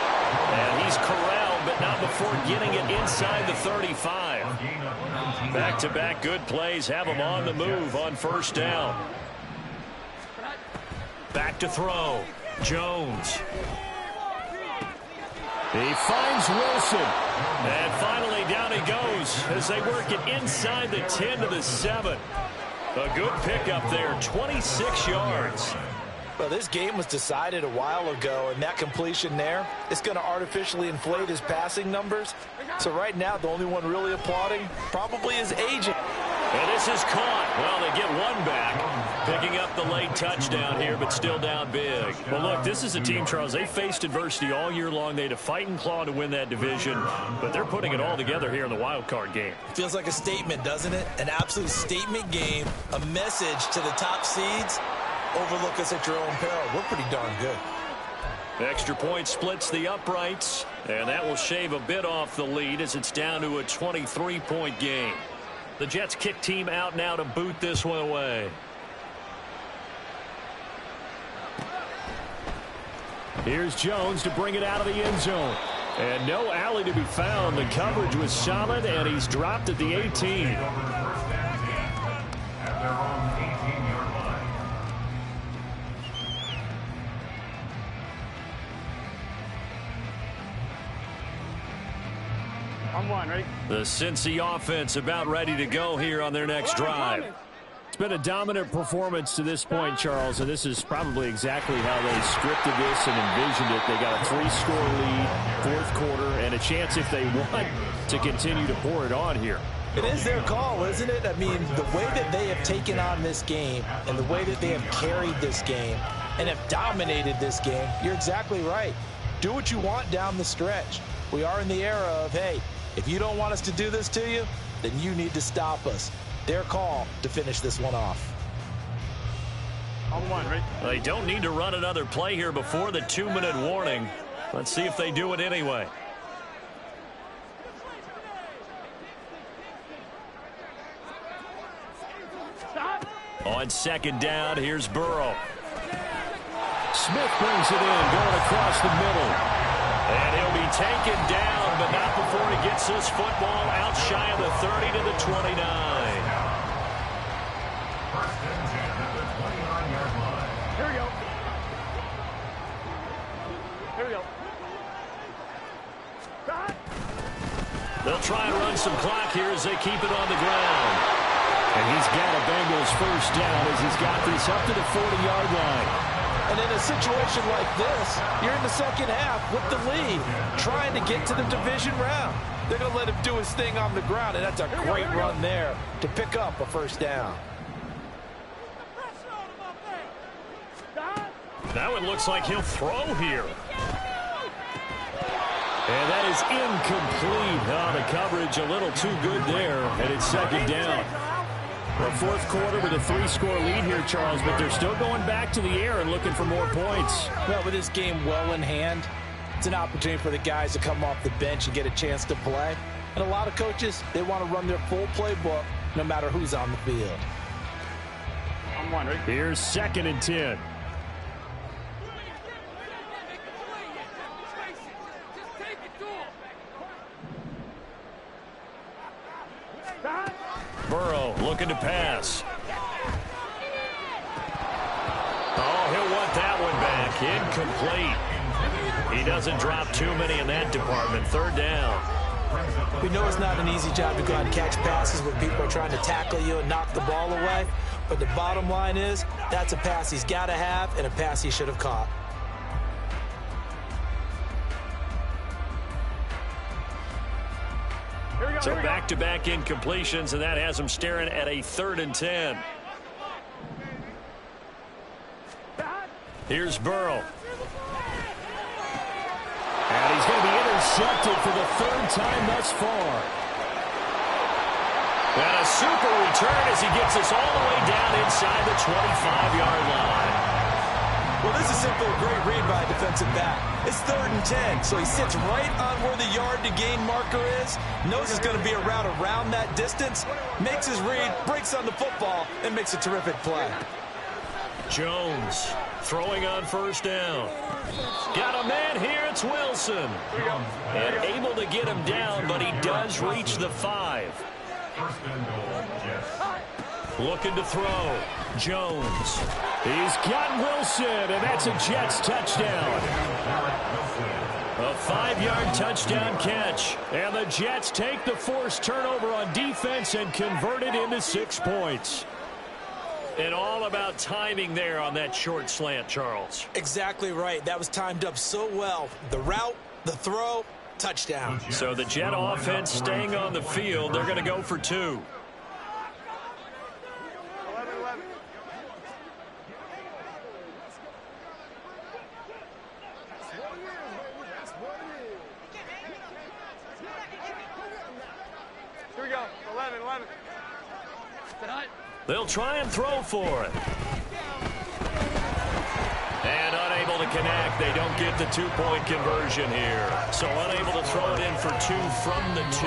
And he's corralled, but not before getting it inside the 35. Back-to-back good plays have him on the move on first down. Back to throw, Jones. He finds Wilson. And finally down he goes as they work it inside the 10 to the 7. A good pickup there, 26 yards. Well, this game was decided a while ago, and that completion there is going to artificially inflate his passing numbers. So right now, the only one really applauding probably his agent. And this is caught. Well, they get one back, picking up the late touchdown here, but still down big. Well, look, this is a team, Charles. They faced adversity all year long. They had to fight and claw to win that division, but they're putting it all together here in the wild card game. Feels like a statement, doesn't it? An absolute statement game, a message to the top seeds. Overlook us at your own peril. We're pretty darn good. Extra point splits the uprights, and that will shave a bit off the lead as it's down to a 23-point game. The Jets kick team out now to boot this one away. Here's Jones to bring it out of the end zone. And no alley to be found. The coverage was solid, and he's dropped at the 18. At their own 18-yard line. I'm one, ready? The Cincy offense about ready to go here on their next drive. It's been a dominant performance to this point, Charles, and this is probably exactly how they scripted this and envisioned it. They got a 3-score lead, fourth quarter, and a chance if they want to continue to pour it on here. It is their call, isn't it? I mean, the way that they have taken on this game and the way that they have carried this game and have dominated this game, you're exactly right. Do what you want down the stretch. We are in the era of, hey, if you don't want us to do this to you, then you need to stop us. Their call to finish this one off. I'm one, ready? They don't need to run another play here before the 2-minute warning. Let's see if they do it anyway. Stop. On second down, here's Burrow. Smith brings it in, going across the middle. And he'll be taken down, but not before he gets this football out shy of the 30 to the 29. First and 10 at the 29-yard line. Here we go. Here we go. Stop. They'll try and run some clock here as they keep it on the ground. And he's got a Bengals first down as he's got this up to the 40-yard line. And in a situation like this, you're in the second half with the lead, trying to get to the division round. They're going to let him do his thing on the ground, and that's a great run there to pick up a first down. That one looks like he'll throw here. And that is incomplete. Oh, the coverage a little too good there, and it's second down. The fourth quarter with a 3-score lead here, Charles, but they're still going back to the air and looking for more points. Well, with this game well in hand, it's an opportunity for the guys to come off the bench and get a chance to play. And a lot of coaches, they want to run their full playbook no matter who's on the field. I'm one, ready? Here's second and 10. looking to pass. Oh, he'll want that one back. Incomplete. He doesn't drop too many in that department. Third down. We know it's not an easy job to go out and catch passes when people are trying to tackle you and knock the ball away. But the bottom line is, that's a pass he's got to have and a pass he should have caught. So back-to-back incompletions, and that has him staring at a 3rd and 10. Here's Burrow. And he's going to be intercepted for the 3rd time thus far. And a super return as he gets us all the way down inside the 25-yard line. Well, this is simply a great read by a defensive back. It's 3rd and 10, so he sits right on where the yard-to-gain marker is, knows it's going to be a route around that distance, makes his read, breaks on the football, and makes a terrific play. Jones throwing on 1st down. Got a man here, it's Wilson. And able to get him down, but he does reach the 5. Looking to throw. Jones. He's got Wilson, and that's a Jets touchdown. A 5-yard touchdown catch. And the Jets take the forced turnover on defense and convert it into 6 points. And all about timing there on that short slant, Charles. Exactly right. That was timed up so well. The route, the throw, touchdown. So the Jet offense staying on the field. They're going to go for 2. Here we go. 11. They'll try and throw for it. And unable to connect. They don't get the 2-point conversion here. So unable to throw it in for 2 from the 2.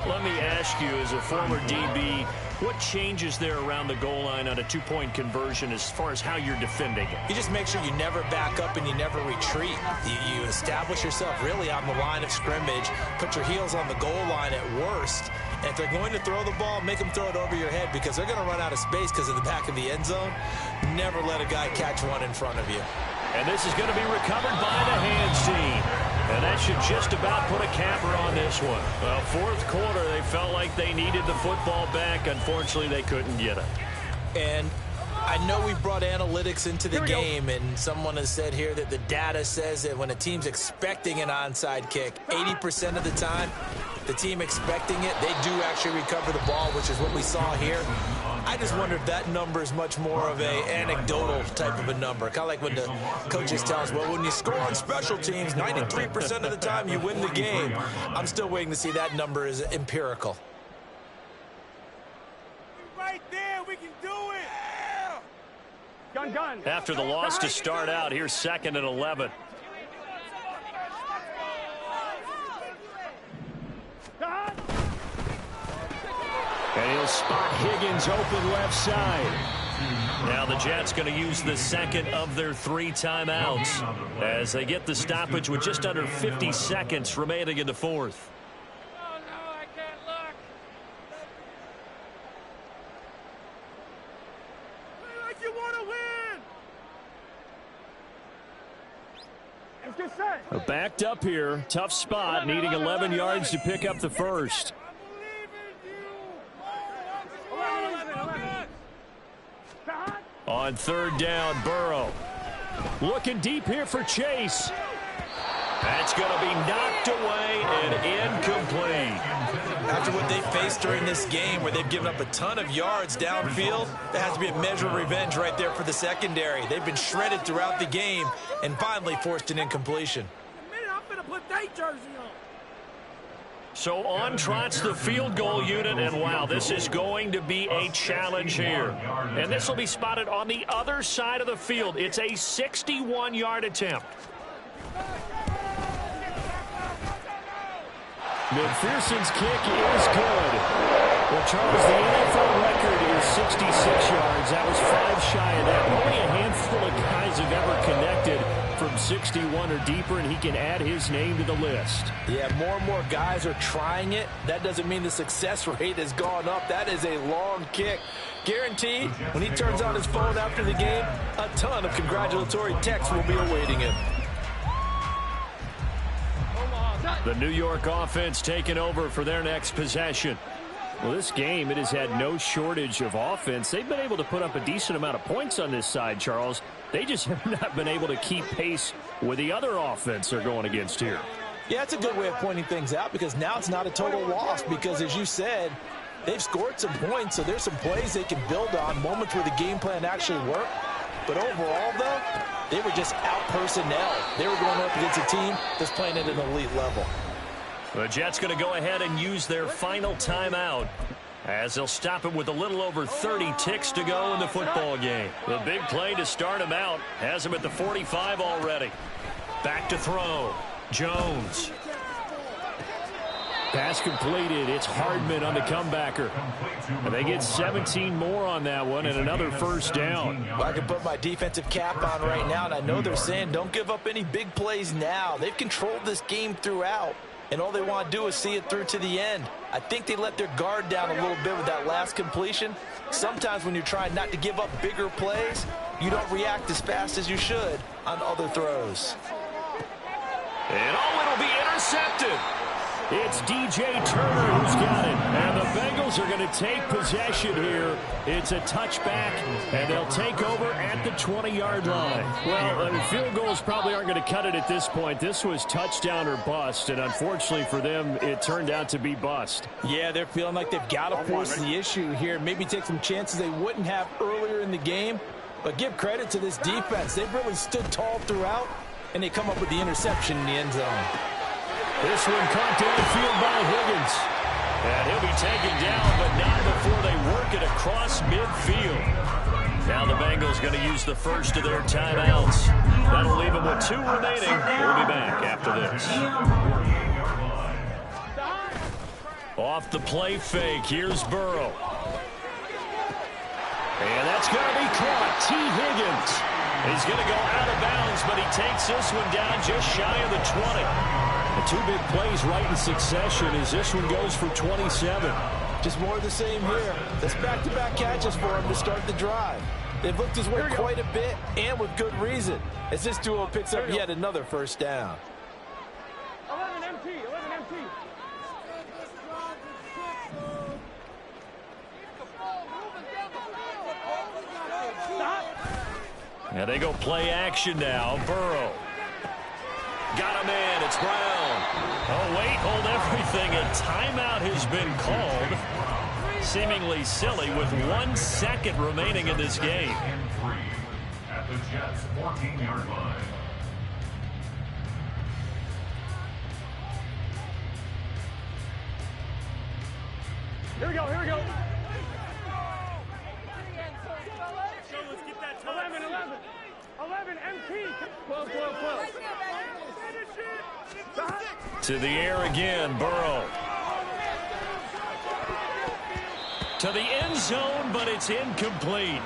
Let me ask you, as a former DB, what changes there around the goal line on a 2-point conversion as far as how you're defending it? You just make sure you never back up and you never retreat. You establish yourself really on the line of scrimmage, put your heels on the goal line at worst. And if they're going to throw the ball, make them throw it over your head because they're going to run out of space because of the back of the end zone. Never let a guy catch one in front of you. And this is going to be recovered by the hands team. And that should just about put a capper on this one. Well, 4th quarter, they felt like they needed the football back. Unfortunately, they couldn't get it. And I know we brought analytics into the game, and someone has said here that the data says that when a team's expecting an onside kick, 80% of the time, the team expecting it, they do actually recover the ball, which is what we saw here. I just wonder if that number is much more of a anecdotal type of a number. Kind of like when the coaches tell us, well, when you score on special teams, 93% of the time you win the game. I'm still waiting to see that number is empirical. Right there, we can do it. Gun. After the loss to start out, here's 2nd and 11. And he'll spot Higgins open left side. Now the Jets going to use the 2nd of their 3 timeouts as they get the stoppage with just under 50 seconds remaining in the 4th. Oh, no, I can't look. Play like you want to win. It's good set. Backed up here. Tough spot. Needing 11 yards to pick up the first. On 3rd down, Burrow. Looking deep here for Chase. That's going to be knocked away and incomplete. After what they faced during this game where they've given up a ton of yards downfield, there has to be a measure of revenge right there for the secondary. They've been shredded throughout the game and finally forced an incompletion. I'm going to put that jersey on. So on trots the field goal unit, and wow, this is going to be a challenge here. And this will be spotted on the other side of the field. It's a 61-yard attempt. McPherson's kick is good. Well, Charles, the NFL record is 66 yards. That was 5 shy of that. Only a handful of guys have ever connected from 61 or deeper, and he can add his name to the list. Yeah, more and more guys are trying it. That doesn't mean the success rate has gone up. That is a long kick. Guaranteed, when he turns on his phone after the game, a ton of congratulatory texts will be awaiting him. The New York offense taking over for their next possession. Well, this game, it has had no shortage of offense. They've been able to put up a decent amount of points on this side, Charles. They just have not been able to keep pace with the other offense they're going against here. Yeah, it's a good way of pointing things out because now it's not a total loss because, as you said, they've scored some points, so there's some plays they can build on, moments where the game plan actually worked. But overall, though, they were just out-personnel. They were going up against a team that's playing at an elite level. The Jets going to go ahead and use their final timeout as they'll stop it with a little over 30 ticks to go in the football game. The big play to start him out has him at the 45 already. Back to throw. Jones. Pass completed. It's Hardman on the comebacker. And they get 17 more on that one and another first down. Well, I can put my defensive cap on right now, and I know they're saying don't give up any big plays now. They've controlled this game throughout, and all they want to do is see it through to the end. I think they let their guard down a little bit with that last completion. Sometimes when you're trying not to give up bigger plays, you don't react as fast as you should on other throws. And it'll be intercepted. It's DJ Turner who's got it. And the Bengals are going to take possession here. It's a touchback, and they'll take over at the 20-yard line. Well, field goals probably aren't going to cut it at this point. This was touchdown or bust, and unfortunately for them, it turned out to be bust. Yeah, they're feeling like they've got to force the issue here. Maybe take some chances they wouldn't have earlier in the game. But give credit to this defense. They've really stood tall throughout, and they come up with the interception in the end zone. This one caught downfield by Higgins. And he'll be taken down, but not before they work it across midfield. Now the Bengals going to use the first of their timeouts. That'll leave them with 2 remaining. We'll be back after this. Off the play fake, here's Burrow. And that's going to be caught. T. Higgins. He's going to go out of bounds, but he takes this one down just shy of the 20. The 2 big plays right in succession as this one goes for 27. Just more of the same here. That's back-to-back catches for him to start the drive. They've looked his way quite a bit, and with good reason, as this duo picks up yet another first down. 11 MT, 11 MT. And they go play action now. Burrow. Got him in. It's Brown. Oh, wait. Hold everything. A timeout has been called. Seemingly silly with 1 second remaining in this game. At the Jets' 14-yard line. Here we go, here we go. So let's get that 11, 11. 11, MT. 12, 12, 12. To the air again, Burrow. To the end zone, but it's incomplete.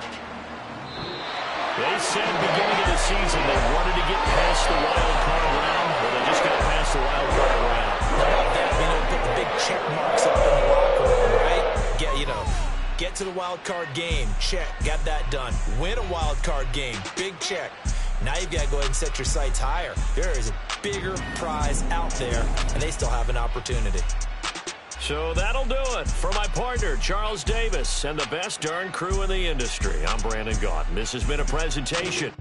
They said beginning of the season they wanted to get past the wild card round. Well, they just got past the wild card round. How about that? Being able to put the big check marks up in the locker room, right? Get to the wild card game. Check. Got that done. Win a wild card game. Big check. Now you've got to go ahead and set your sights higher. There is a bigger prize out there, and they still have an opportunity. So that'll do it. For my partner, Charles Davis, and the best darn crew in the industry, I'm Brandon Gaudin. This has been a presentation